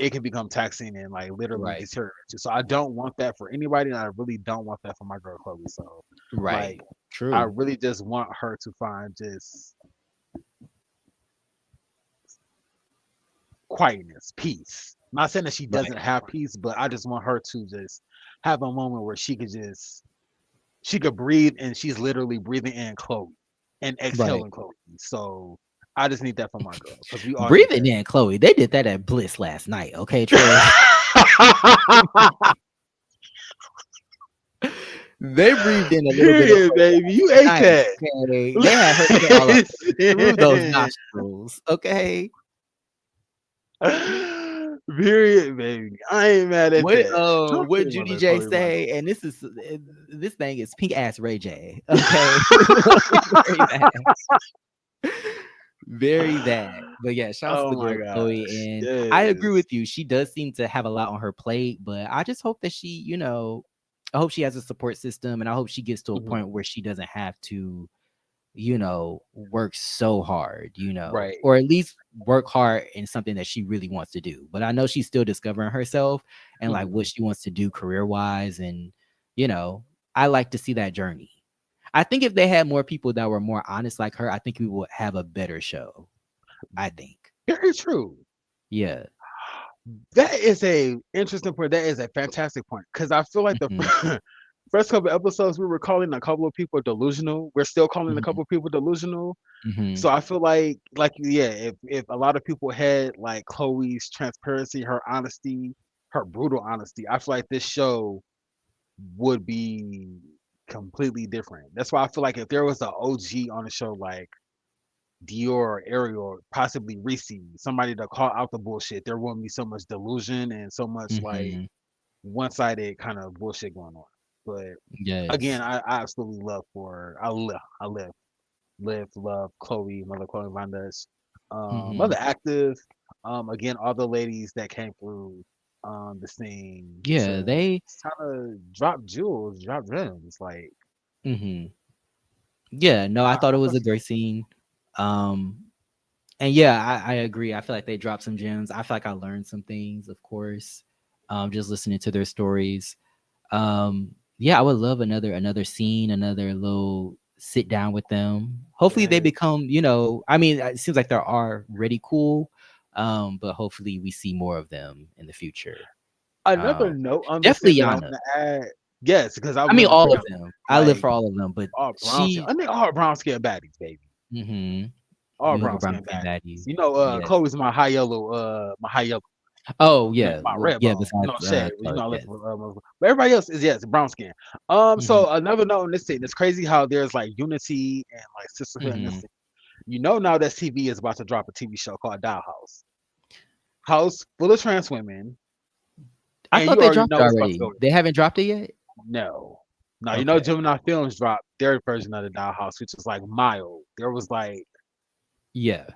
it can become taxing and like literally Right. deteriorate you. So I don't want that for anybody and I really don't want that for my girl Chloe. So like Right. I True. really just want her to find just quietness, peace. Not saying that she doesn't Right. have peace, but I just want her to just have a moment where she could breathe and she's literally breathing in Chloe. and Right. exhaling Chloe. So I just need that for my girl because we all need Breathing that. in Chloe. They did that at Bliss last night. Okay, Trish. They breathed in a little bit of Period, her baby. You last ate night. that. Okay. They had her put all of through those Listen. nostrils. Okay. Period, baby. I ain't mad at that. Don't What feel Judy mother J Chloe say? Rondo. And this thing is pink ass Ray J. Okay. Very bad. Very bad. But yeah, shouts to the Oh my girl gosh. Chloe. And I agree Yes. with you. She does seem to have a lot on her plate, but I just hope that I hope she has a support system, and I hope she gets to a Mhm. point where she doesn't have to, work so hard, Right. or at least work hard in something that she really wants to do. But I know she's still discovering herself and like what Mhm. she wants to do career wise. And, you know, I like to see that journey. I think if they had more people that were more honest like her, I think we would have a better show. I think. Very true. Yeah. That is a interesting point. That is a fantastic point because I feel like the Mhm, first couple episodes we were calling a couple of people delusional. We're still calling a mhm, couple of people delusional. mhm, So I feel like yeah, if a lot of people had like Chloe's transparency, her honesty, her brutal honesty, I feel like this show would be completely different. That's why I feel like if there was an OG on the show like Dior, Ariel, possibly Reese, somebody to call out the bullshit, there wouldn't be so much delusion and so much like mhm. one-sided kind of bullshit going on. But again, Yes. I absolutely love Chloe, Mother Chloe Vandas, Mhm. Mother Active, again, all the ladies that came through the scene Yeah, to they kind of drop jewels, drop gems. Like mhm. Yeah, no, I thought it I was thought a great scene. Um, and yeah, I agree. I feel like they dropped some gems. I feel like I learned some things, of course. Just listening to their stories. Yeah, I would love another scene, another little sit down with them. Hopefully they yeah. become, I mean, it seems like they are really cool. But hopefully we see more of them in the future. Another Um, note on this Definitely thing that I want Yana. to add, yes, because I I was mean gonna all bring of up them. I live like for all of them, but all brown skin. she I think all brown skin baddies, baby. mhm. All You like a brown brown skin skin baddies. baddie. You know, Yes. Chloe's my high yellow, Oh yeah. my Well, red yeah, bone. You besides know, shade. You Chloe, know, I live yes. for but everybody else is yes, brown skin. Mhm. So another note on this thing. It's crazy how there's like unity and like sisterhood in this Mhm. thing. You know, now that TV is about to drop a TV show called Dollhouse, house full of trans women, I and thought you they already dropped it know it's about to already. go. They haven't dropped it yet? No. No, you know Okay. Gemini Films dropped their version of the Dollhouse, which is like mild. There was like Yeah.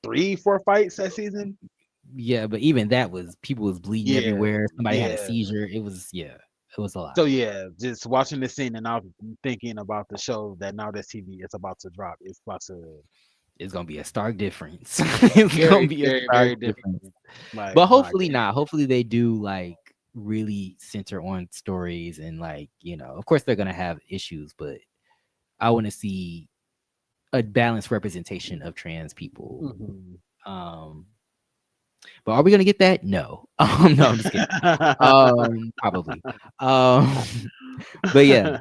3, 4 fights that season. Yeah, but even that was people was bleeding Yeah, everywhere. Somebody had a yeah. seizure. It was it was a lot. So yeah, just watching this scene and now thinking about the show that now that TV is about to drop. It's about to It's gonna be a stark difference. It's gonna very, be a very, stark very different. difference. Like But my hopefully goodness. not. Hopefully they do like really center on stories and like, of course they're gonna have issues, but I want to see a balanced representation of trans people. Mhm. Um, but are we gonna get that? No. No, I'm just kidding. Probably. Um, but yeah,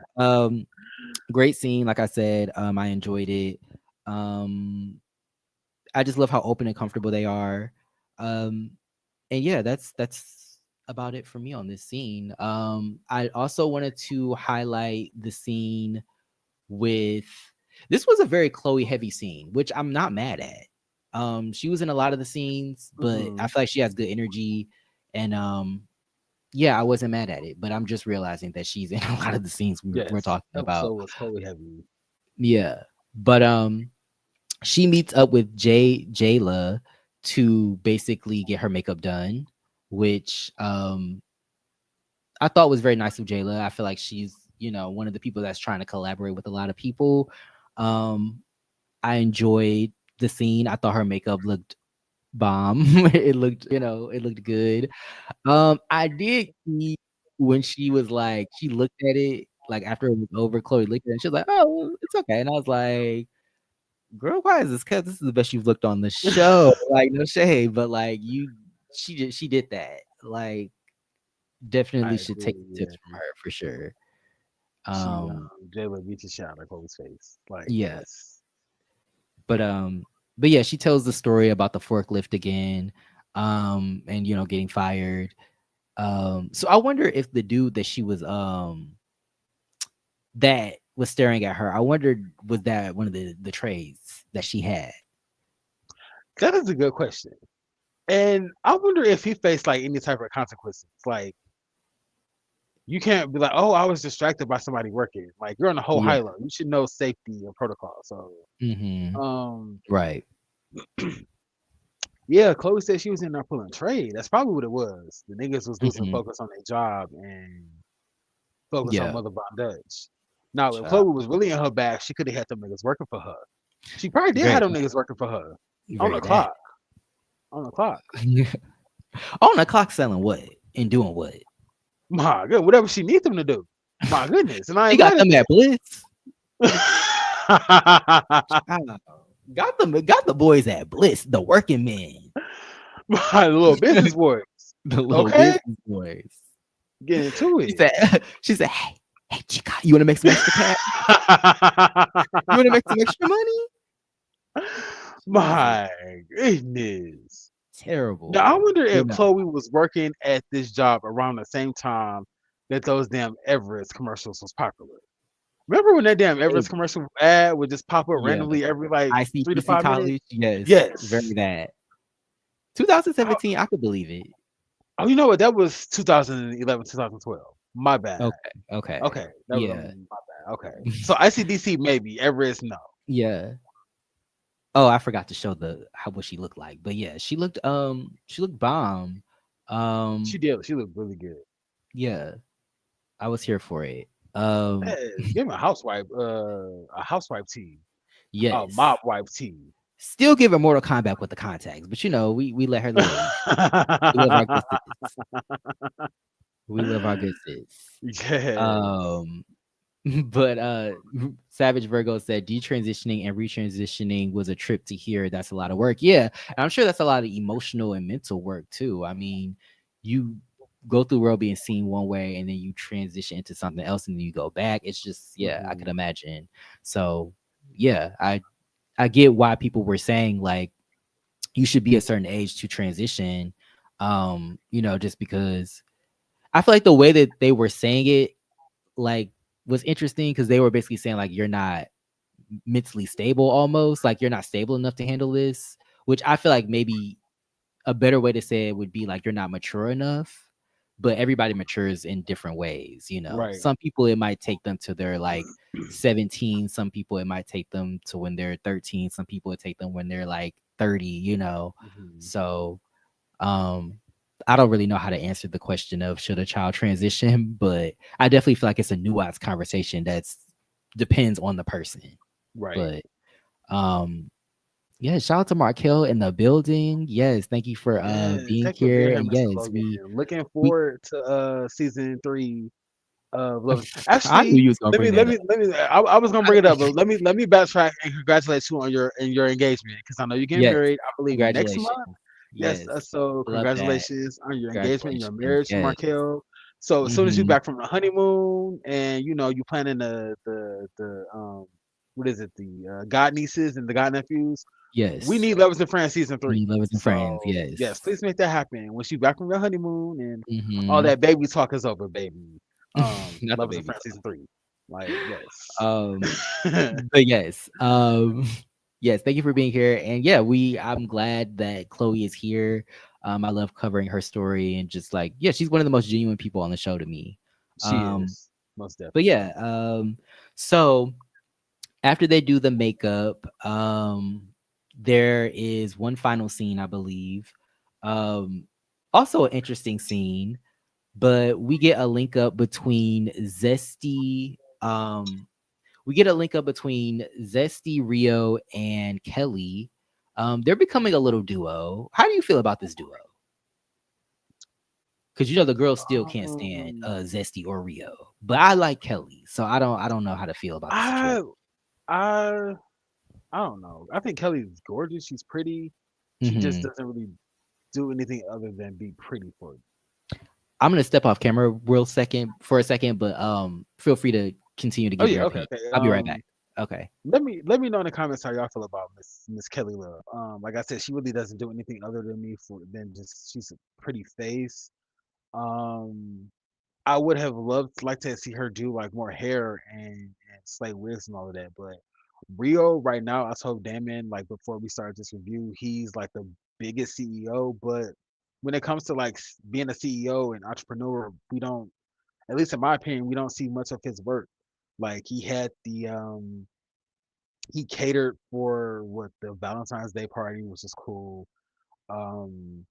great scene. Like I said, I enjoyed it. Um, I just love how open and comfortable they are. Um, and yeah, that's about it for me on this scene. I also wanted to highlight the scene with this was a very Chloe heavy scene, which I'm not mad at. She was in a lot of the scenes, but I Mhm. feel like she has good energy, and yeah, I wasn't mad at it. But I'm just realizing that she's in a lot of the scenes we're Yes. talking about. Episode was totally heavy. Yeah, but she meets up with Jayla to basically get her makeup done, which I thought was very nice of Jayla. I feel like she's, one of the people that's trying to collaborate with a lot of people. Um, I enjoyed the scene. I thought her makeup looked bomb. It looked, it looked good. I did see when she was like, she looked at it like after it was over, Chloe looked at it and she was like, "Oh, it's okay." And I was like, "Girl, why is this? Cause this is the best you've looked on the show." Like, no shade, but like she did that. Like, definitely I should take agree. some Yeah. tips from her for sure. She Um, Jayla beat the shit out of Chloe's face. Like yeah. yes. But yeah, she tells the story about the forklift again, and getting fired. So I wonder if the dude that she was that was staring at her, I wondered, was that one of the trades that she had? That is a good question. And I wonder if he faced like any type of consequences. Like you can't be like, oh, I was distracted by somebody working. Like you're on the whole Yeah. high low. You should know safety and protocol. So Right. yeah, Chloe said she was in there pulling trade. That's probably what it was. The niggas was losing hmm focus on their job and focus on Yeah. Mother Von Dutch. Now, if Child. Chloe was really in her bag, she could have had them niggas working for her. She probably did Very have them bad. niggas working for her on Very the bad. clock. On the clock. On the clock selling what and doing what? My good, whatever she needs them to do. My goodness, and I She ain't got mad them at at Blitz. that. Got the boys at Blitz, the working men, My little business boys. the little Okay, business boys. get into She it. said, she said, hey, chica, you want to make some extra cash? You want to make some extra money? My goodness. Terrible. Now I wonder But if no. Chloe was working at this job around the same time that those damn Everest commercials was popular. Remember when that damn Everest Maybe. commercial ad would just pop up Yeah. randomly every like 3 to ICTC 5 minutes? college, yes, very Yes. bad. Oh, 2017, I could believe it. oh, you know what? That was 2011, 2012. My bad. Okay. Okay, that was Yeah. my bad. Okay, so ICDC maybe, Everest no. Yeah. Oh, I forgot to show what she looked like. But yeah, she looked bomb. She did. She looked really good. Yeah, I was here for it. Yes, give him a housewife tea, a Yes. mop wife tea. Still giving Mortal Kombat with the contacts, but we let her live. We love our good sis. We love our good sis. Yes. But Savage Virgo said detransitioning and retransitioning was a trip to hear. That's a lot of work. Yeah, and I'm sure that's a lot of emotional and mental work too. I mean, you go through the world being seen one way and then you transition into something else and then you go back. It's just, yeah, I could imagine. So yeah, I get why people were saying like you should be a certain age to transition. Just because I feel like the way that they were saying it like was interesting because they were basically saying like you're not mentally stable, almost like you're not stable enough to handle this, which I feel like maybe a better way to say it would be like you're not mature enough. But everybody matures in different ways. Right. Some people it might take them to their like 17, some people it might take them to when they're 13, some people it take them when they're like 30. So I don't really know how to answer the question of should a child transition, but I definitely feel like it's a nuanced conversation that's depends on the person. Right. But yeah, shout out to Markel in the building. Yes, thank you for being Thank you for being here. here, And Mr. yes, Logan. Looking we forward to season 3 of Love. I knew Actually, you was gonna bring that up. let me. I was gonna bring it up, but let me backtrack and congratulate you on your engagement because I know you're getting Yes, married. I believe next congratulations. month. Yes. Yes, So I love that. congratulations on your engagement, your Congratulations. marriage, Yes. Markel. So as soon as you Mhm. back from the honeymoon and you planning the what is it, the god nieces and the god nephews. Yes. We need Lovers and Friends season We 3. need Lovers and Friends. So yes, Yes. please make that happen. Once you back from your honeymoon and all Mhm. that baby talk is over, baby. Not the Lovers and baby Friends season 3. Like yes. But yes, yes, thank you for being here. And yeah, I'm glad that Chloe is here. I love covering her story and just like, yeah, she's one of the most genuine people on the show to me. She is most But definitely. yeah, so after they do the makeup, there is one final scene, I believe. Also an interesting scene, but we get a link up between Zesty. We get a link up between Zesty, Rio, and Kelly. They're becoming a little duo. How do you feel about this duo? Because the girls still can't stand Zesty or Rio, but I like Kelly, so I don't know how to feel about the situation. I don't know. I think Kelly's gorgeous. She's pretty. She just doesn't really do anything other than be pretty for you. I'm gonna step off camera for a second, but feel free to continue to give your opinion. Okay. I'll be right back. Okay. Let me know in the comments how y'all feel about Miss Kelly Love. Like I said, she really doesn't do anything other than me for than just she's a pretty face. Um, I would have loved like to see her do like more hair and slay wigs and all of that, but Rio right now, I told Damon like before we started this review, he's like the biggest CEO, but when it comes to like being a CEO and entrepreneur, we don't, at least in my opinion, we don't see much of his work. Like he catered for what the Valentine's Day party, which is cool. Um,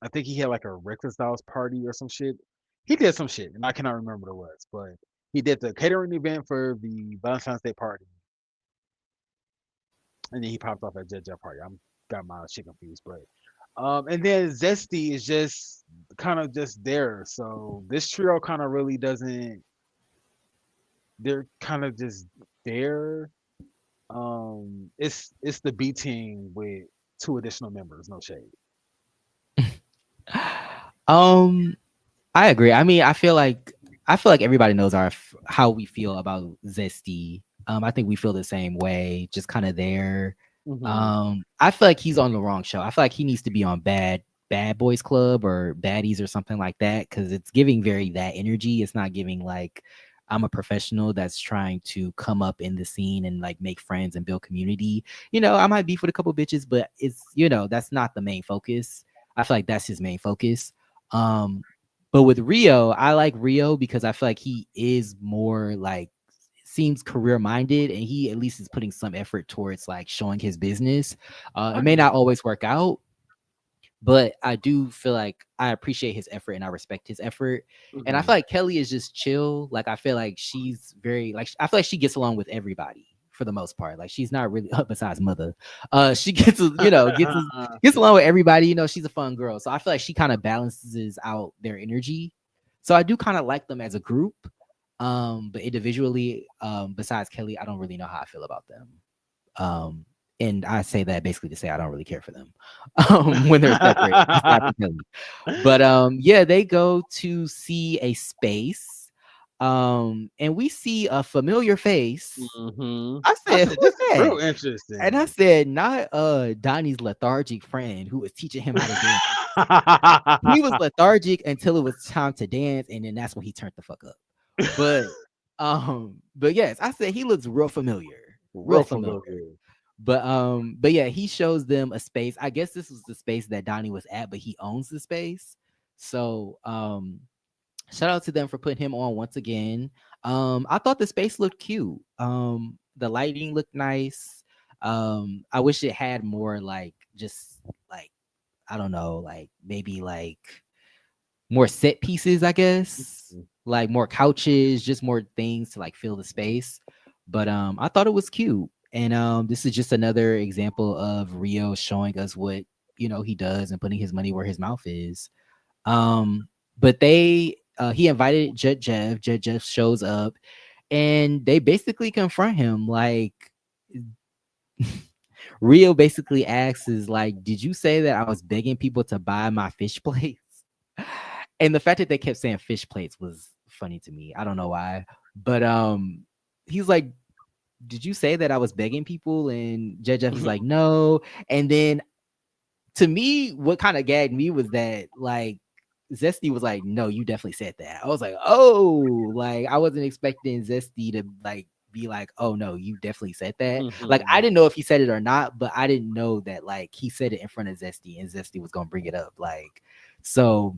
I think he had like a Reckless Styles party or some shit. He did some shit, and I cannot remember what it was, but he did the catering event for the Valentine's Day party, and then he popped off at Jet Jet party. I'm got my shit confused, but and then Zesty is just kind of just there. So this trio kind of really doesn't. They're kind of just there. It's the B team with two additional members. No shade. Um, I agree. I mean, I feel like everybody knows how we feel about Zesty. I think we feel the same way, just kind of there. Hmm. I feel like he's on the wrong show. I feel like he needs to be on Bad Boys Club or Baddies or something like that because it's giving very that energy. It's not giving like I'm a professional that's trying to come up in the scene and like make friends and build community. I might beef with a couple bitches, but that's not the main focus. I feel like that's his main focus. Um, but with Rio, I like Rio because I feel like he is more like seems career minded and he at least is putting some effort towards like showing his business. I It may agree. not always work out, but I do feel like I appreciate his effort and I respect his effort. And I Hmm. feel like Kelly is just chill. Like I feel like she's very like I feel like she gets along with everybody for the most part. Like she's not really besides mother. She gets gets along with everybody. She's a fun girl. So I feel like she kind of balances out their energy. So I do kind of like them as a group. But individually, besides Kelly, I don't really know how I feel about them. Um, and I say that basically to say I don't really care for them when they're separate, aside from Kelly. But yeah, they go to see a space, and we see a familiar face. Hmm. I I said, said "Who is this is real that?" And I interesting. said, "Not Donnie's lethargic friend who was teaching him how to dance. He was lethargic until it was time to dance, and then that's when he turned the fuck up." But yes, I said he looks real familiar, real Real familiar. familiar. But yeah, he shows them a space. I guess this was the space that Donnie was at, but he owns the space. So shout out to them for putting him on once again. I thought the space looked cute. The lighting looked nice. I wish it had more like just like I don't know, like maybe like more set pieces, I guess. Like more couches, just more things to like fill the space. But I thought it was cute. And this is just another example of Rio showing us what he does and putting his money where his mouth is. But he invited Jet Jeff. Jet Jeff shows up and they basically confront him like Rio basically asks is like, did you say that I was begging people to buy my fish plates? And the fact that they kept saying fish plates was funny to me. I don't know why. But he's like, did you say that I was begging people? And Jet Jeff is like, no. And then to me, what kind of gagged me was that like Zesty was like, no, you definitely said that. I was like, oh, like I wasn't expecting Zesty to like be like, oh no, you definitely said that. Like I Mhm. didn't know if he said it or not, but I didn't know that like he said it in front of Zesty and Zesty was gonna bring it up. Like so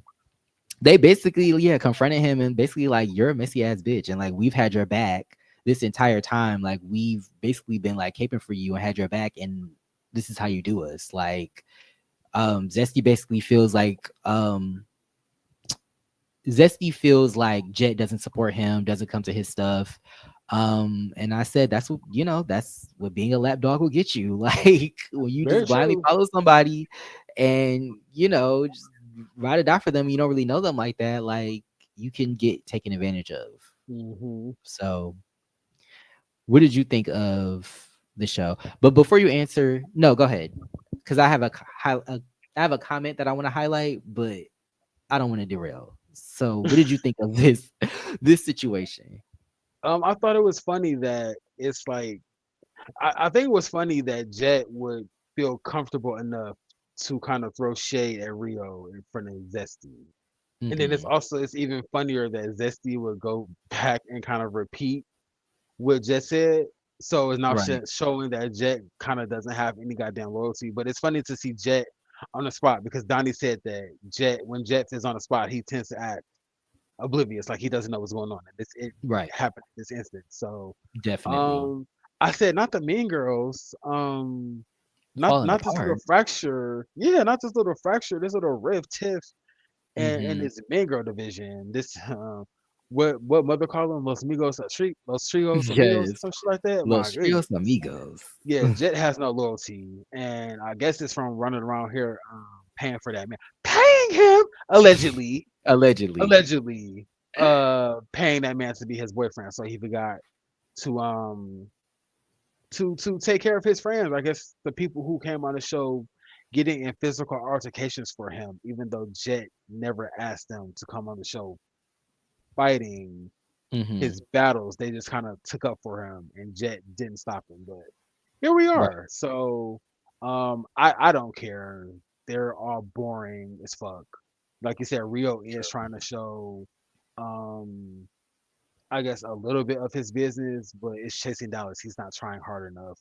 they basically confronted him and basically like you're a messy ass bitch and like we've had your back this entire time. Like we've basically been like caping for you and had your back and this is how you do us. Like Zesty basically feels like Jet doesn't support him, doesn't come to his stuff. And I said that's what being a lap dog will get you. Like when you Very just blindly true. follow somebody and just ride or die for them, you don't really know them like that, like you can get taken advantage of. Mhm. So what did you think of the show? But before you answer, no, go ahead. Because I have a comment that I want to highlight, but I don't want to derail. So, what did you think of this situation? I thought it was funny that it's like I think it was funny that Jet would feel comfortable enough to kind of throw shade at Rio in front of Zesty. And then Hmm. it's even funnier that Zesty would go back and kind of repeat what Jet said. So it's now Right. showing that Jet kind of doesn't have any goddamn loyalty. But it's funny to see Jet on the spot because Donnie said that when Jet is on the spot, he tends to act oblivious, like he doesn't know what's going on. And it Right. happened in this instance. So Definitely um I said not the Mean Girls, falling not this little apart. fracture. Yeah, not this little fracture, this little rift tiff and Hmm. this Mean Girl division. This what mother call them? Los Amigos, Los Trios Amigos, Yes. some shit like that. My Los goodness. Trios Amigos. Yeah, Jet has no loyalty, and I guess it's from running around here paying for that man, paying him allegedly, Allegedly. allegedly, paying that man to be his boyfriend, so he forgot to to take care of his friends. I guess the people who came on the show getting in physical altercations for him, even though Jet never asked them to come on the show fighting Hmm. his battles. They just kind of took up for him, and Jet didn't stop him. But here we Right. are. So I don't care. They're all boring as fuck. Like you said, Rio is True. trying to show um I guess a little bit of his business, but it's chasing dollars. He's not trying hard enough.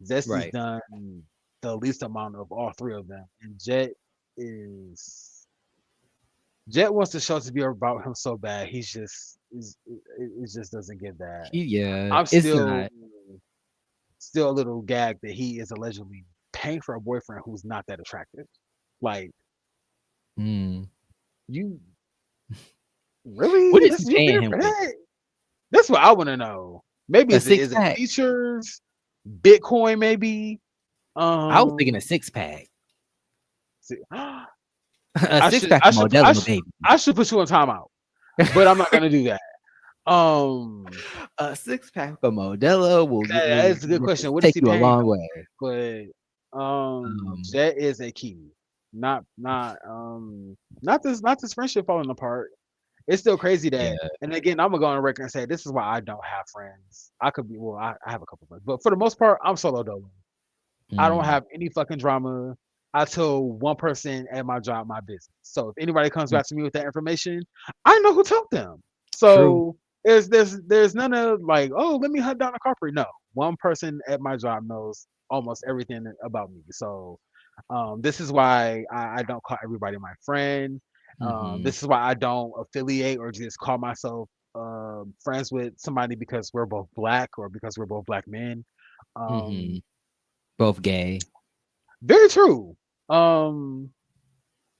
Zesty's Right. done the least amount of all three of them, and is Jet wants the show to be about him so bad. He's just it just doesn't get that. Yeah. I'm It's not. still a little gagged that he is allegedly paying for a boyfriend who's not that attractive. Like Mm. you What really is this he you paying paying him for with? that? That's what I want to know. Maybe A six is it pack. features, Bitcoin maybe? I was thinking a Um, 6 pack. see- A six pack of Modelo, baby. I should put you on timeout, but I'm not gonna do that. Um, A 6 pack of Modelo will get that's a good will question. What is take he you a paying long him? way. But Um, that is a key. Not this friendship falling apart. It's still crazy that, yeah. and again, I'm gonna go on record and say this is why I don't have friends. I could be well, I have a couple friends, but for the most part, I'm solo dolo. I don't Mm, have any fucking drama. I tell one person at my job my business. So if anybody comes mm, back to me with that information, I know who told them. true. So there's none of like, oh, let me hunt down the culprit. No, one person at my job knows almost everything about me. So this is why I don't call everybody my friend. Hmm. This is why I don't affiliate or just call myself friends with somebody because we're both black or because we're both black men. Hmm. Um, Both gay. very true. Um,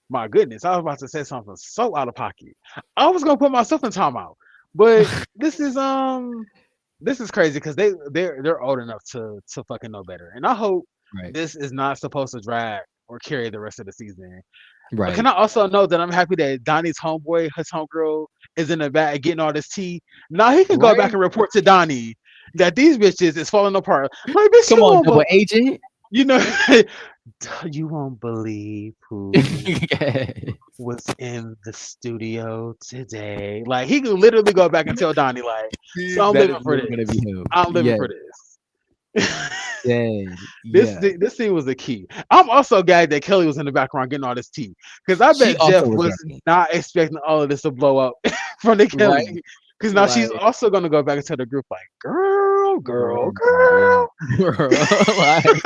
my goodness, I was about to say something so out of pocket. I was gonna put myself in timeout, but this is this is crazy because they're old enough to fucking know better, and I hope Right. this is not supposed to drag or carry the rest of the season. Can Right. I also note that I'm happy that Donnie's homeboy, his homegirl, is in the back getting all this tea. Now he can go back Right. and report to Donnie that these bitches is falling apart. Like, bitch, Come you on, won't, double agent. you know, you won't believe who Yes. was in the studio today. Like he could literally go back and tell Donnie, like, so I'm That living is for literally gonna be this. him. I'm living Yes. for this. Dead. Yeah. This scene was the key. I'm also gagged that Kelly was in the background getting all this tea because I She bet also Jeff was was gay. not expecting all of this to blow up from the Kelly. Right. Because now she's Like, also gonna go back into the group like, girl, girl, girl, girl, girl. girl. Like,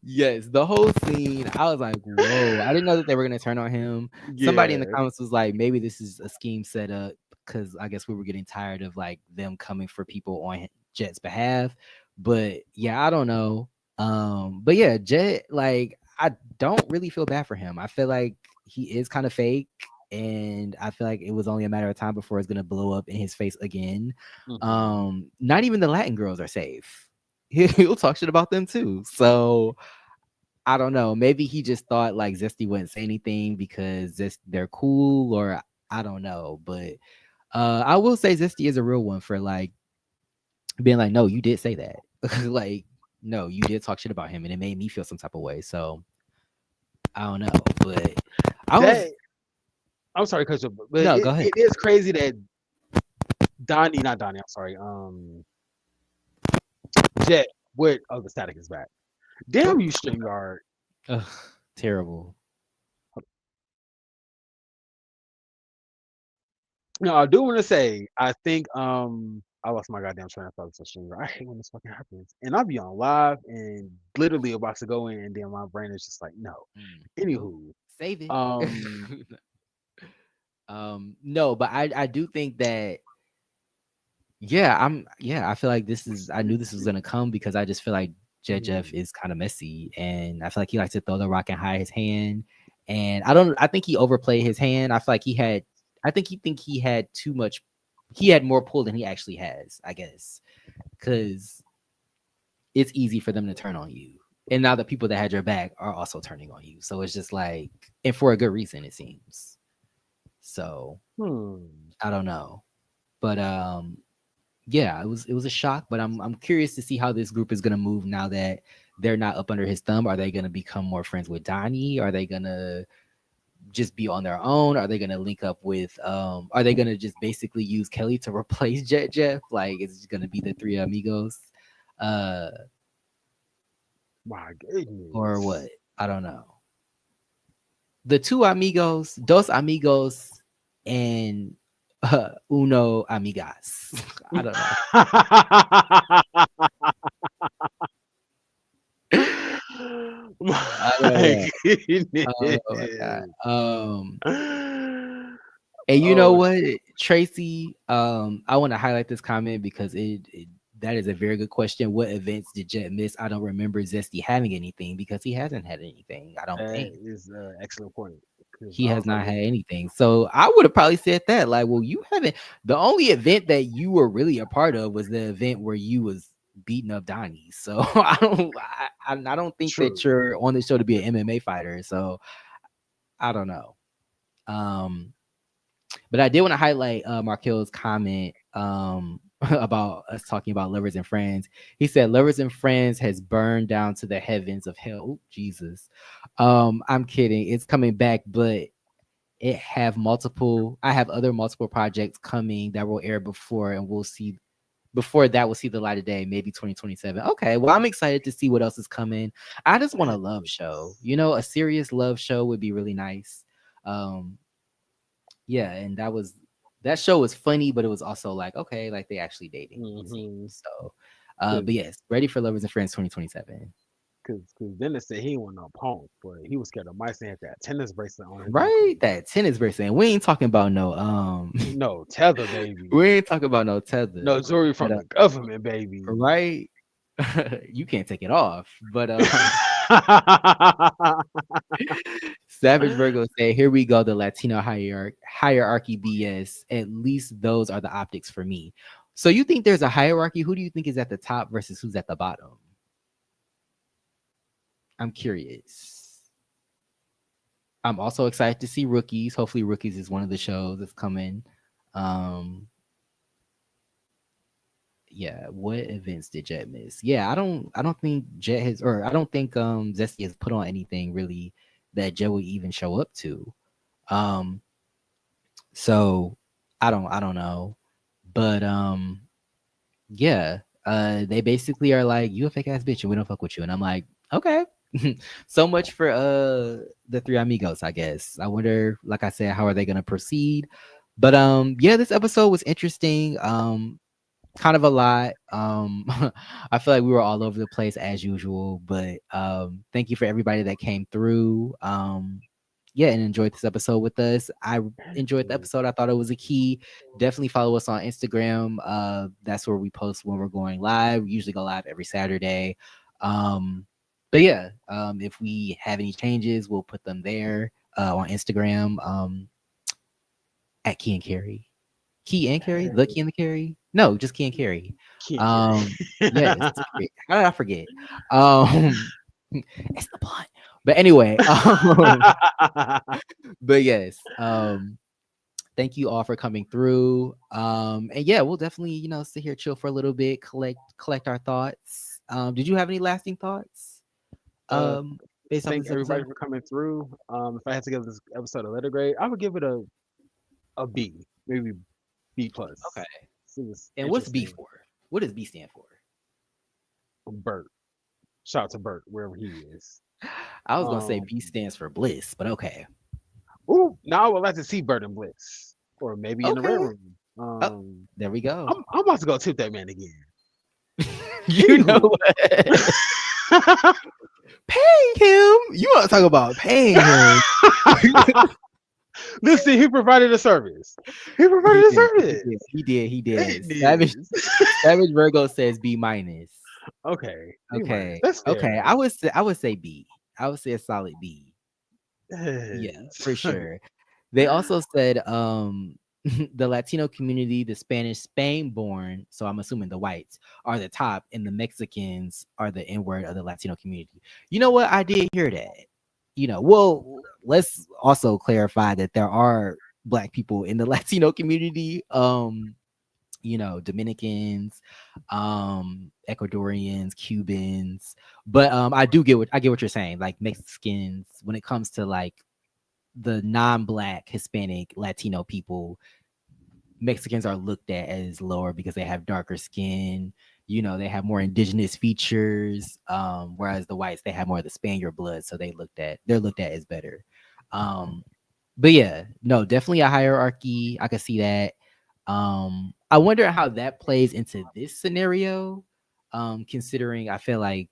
yes, the whole scene, I was like, whoa. I didn't know that they were gonna turn on him. Somebody in the Yeah. comments was like, maybe this is a scheme set up because I guess we were getting tired of like them coming for people on Jet's behalf. But yeah, I don't know. But yeah, Jet, like, I don't really feel bad for him. I feel like he is kind of fake. And I feel like it was only a matter of time before it's gonna blow up in his face again. Mhm. Not even the Latin girls are safe. He'll talk shit about them too. So I don't know. Maybe he just thought like Zesty wouldn't say anything because they're cool, or I don't know. But I will say Zesty is a real one for like being like, no, you did say that. Like, no, you did talk shit about him, and it made me feel some type of way. So I don't know, but I was That I'm sorry, Coach, but no. Go ahead. it is crazy that Donnie, not Donnie. I'm sorry. Jet with the Static is back. Damn you, StreamYard. Ugh, terrible. No, I do want to say, I think I lost my goddamn train of thought. So StreamYard. I hate when this fucking happens. And I'll be on live and literally about to go in, and then my brain is just like, no. Mm. Anywho, Save it. um, No, but I do think that yeah, I feel like I knew this was gonna come because I just feel like Jeff mm, is kind of messy and I feel like he likes to throw the rock and hide his hand. And I think he overplayed his hand. I think he had too much, he had more pull than he actually has, I guess. Cause it's easy for them to turn on you. And now the people that had your back are also turning on you. So it's just like, and for a good reason, it seems. So hmm. I don't know. But yeah, it was a shock, but I'm curious to see how this group is gonna move now that they're not up under his thumb. Are they gonna become more friends with Donnie? Are they gonna just be on their own? Are they gonna link up with are they gonna just basically use Kelly to replace Jeff? Like it's gonna be the three amigos? Uh My or what? goodness. I don't know. The two amigos, dos amigos, and uno amigas. I don't know. I don't My know. Oh my god. goodness. And you know Oh, what, Tracy? I want to highlight this comment because it that is a very good question. What events did Jet miss? I don't remember Zesty having anything because he hasn't had anything. I don't that think is an excellent point. Because he I has was like, not had anything. So I would have probably said that. Like, well, you haven't. The only event that you were really a part of was the event where you was beating up Donnie. So I don't think that true. you're on the show to be an MMA fighter. So I don't know. Um, But I did want to highlight Markel's comment about us talking about Lovers and Friends. He said Lovers and Friends has burned down to the heavens of hell. Oh, Jesus. I'm kidding. It's coming back, but I have other multiple projects coming that will air before and we'll see before that will see the light of day, maybe 2027. Okay, well, I'm excited to see what else is coming. I just want a My love show. goodness. You know, a serious love show would be really nice. Um, yeah, and that show was funny, but it was also like, okay, like they actually dating, it seems. Mm-hmm. So but Because yes, ready for Lovers and Friends 2027. cause Dennis said he didn't want no punk, but he was scared of mice and had that tennis bracelet on his Right? ankle. That tennis bracelet. We ain't talking about no No tether, baby. we ain't talking about no tether. No jewelry But from the government, baby. right? You can't take it off. But Savage Virgo said, here we go, the Latino hierarchy BS. At least those are the optics for me. So you think there's a hierarchy? Who do you think is at the top versus who's at the bottom? I'm curious. I'm also excited to see Rookies. Hopefully, Rookies is one of the shows that's coming. Um, yeah, what events did Jet miss? Yeah, I don't think Jet has, or I don't think Zesty has put on anything really that Jet would even show up to. Um, so I don't know. But yeah, they basically are like, you a fake ass bitch and we don't fuck with you. And I'm like, okay. So much for the three amigos, I guess. I wonder, like I said, how are they gonna proceed? But yeah, this episode was interesting. Kind of a lot. I feel like we were all over the place as usual, but thank you for everybody that came through. Yeah, and enjoyed this episode with us. I enjoyed the episode. I thought it was a key. Definitely follow us on Instagram. That's where we post when we're going live. We usually go live every Saturday. But yeah, if we have any changes, we'll put them there on Instagram at Key and Carrie. Key and Carrie? The Key and the Carrie? No, just Key and Carrie. Can't Um, carry. yes. How did I forget? It's the blunt. But anyway, but yes, thank you all for coming through. And yeah, we'll definitely, sit here, chill for a little bit, collect our thoughts. Did you have any lasting thoughts? uh, Based off Thank this everybody episode? for coming through. If I had to give this episode a letter grade, I would give it a B, maybe B plus. Okay. It was And what's B interesting. for? What does B stand for? Bert. Shout out to Bert wherever he is. I was gonna say Um. B stands for bliss, but okay. Ooh. Now I would like to see Bert and Bliss, or maybe in the Red Okay. Room. Oh, there we go. I'm about to go tip that man again. You know Anywho. what? Paying him. You want to talk about paying him? Listen, he provided a service. He provided He a did. service. He did. He did. Goodness. Savage Virgo says B minus. Okay. B minus. Okay. That's Okay. fair. I would say B. I would say a solid B. Yeah, for Okay. sure. They also said the Latino community, the Spanish Spain born, so I'm assuming the whites are the top, and the Mexicans are the N-word of the Latino community. You know what? I did hear that. Well, let's also clarify that there are black people in the Latino community. Dominicans, Ecuadorians, Cubans, but I get what you're saying. Like Mexicans, when it comes to like the non-black, Hispanic, Latino people, Mexicans are looked at as lower because they have darker skin. They have more indigenous features, whereas the whites, they have more of the Spaniard blood, so they're looked at as better. But yeah, no, definitely a hierarchy. I can see that. I wonder how that plays into this scenario, considering I feel like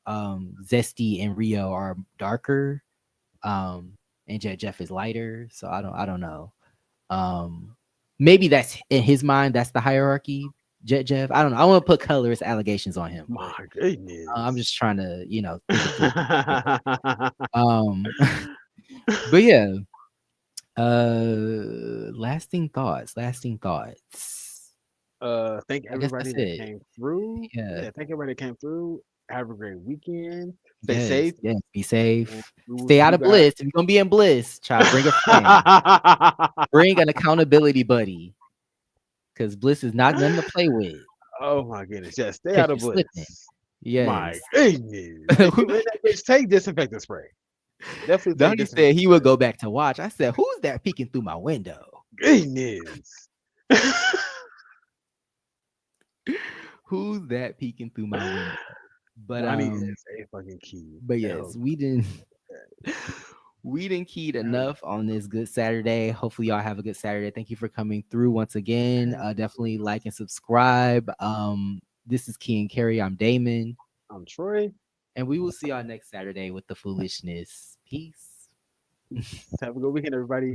Zesty and Rio are darker, and Jeff is lighter. So I don't know. Maybe that's in his mind. That's the hierarchy. Jeff. I don't know. I want to put colorist allegations on him. My But, goodness. I'm just trying to, think it through. But yeah. Lasting thoughts. Thank I guess everybody that's that it. came through. Yeah. Yeah, thank everybody that came through. Have a great weekend. Stay Yes. safe. Yes. Be And safe. we will Stay see out you of guys. bliss. If you're gonna be in bliss, try to bring a friend. Bring an accountability buddy. Because bliss is not nothing to play with. Oh my goodness. Yes, stay Catch out of you slipping. bliss. My Yes. goodness. And that bitch, take disinfectant spray. Definitely take Donnie said disinfectant he would spray. go back to watch. I said, who's that peeking through my window? Goodness. Who's that peeking through my window? But Donnie is a fucking key. but yes, we didn't keyed enough on this good Saturday. Hopefully y'all have a good Saturday. Thank you for coming through once again. Definitely like and subscribe. This is Key and Carrie. I'm Damon. I'm Troy. And we will see y'all next Saturday with the foolishness. Peace. Have a good weekend, everybody.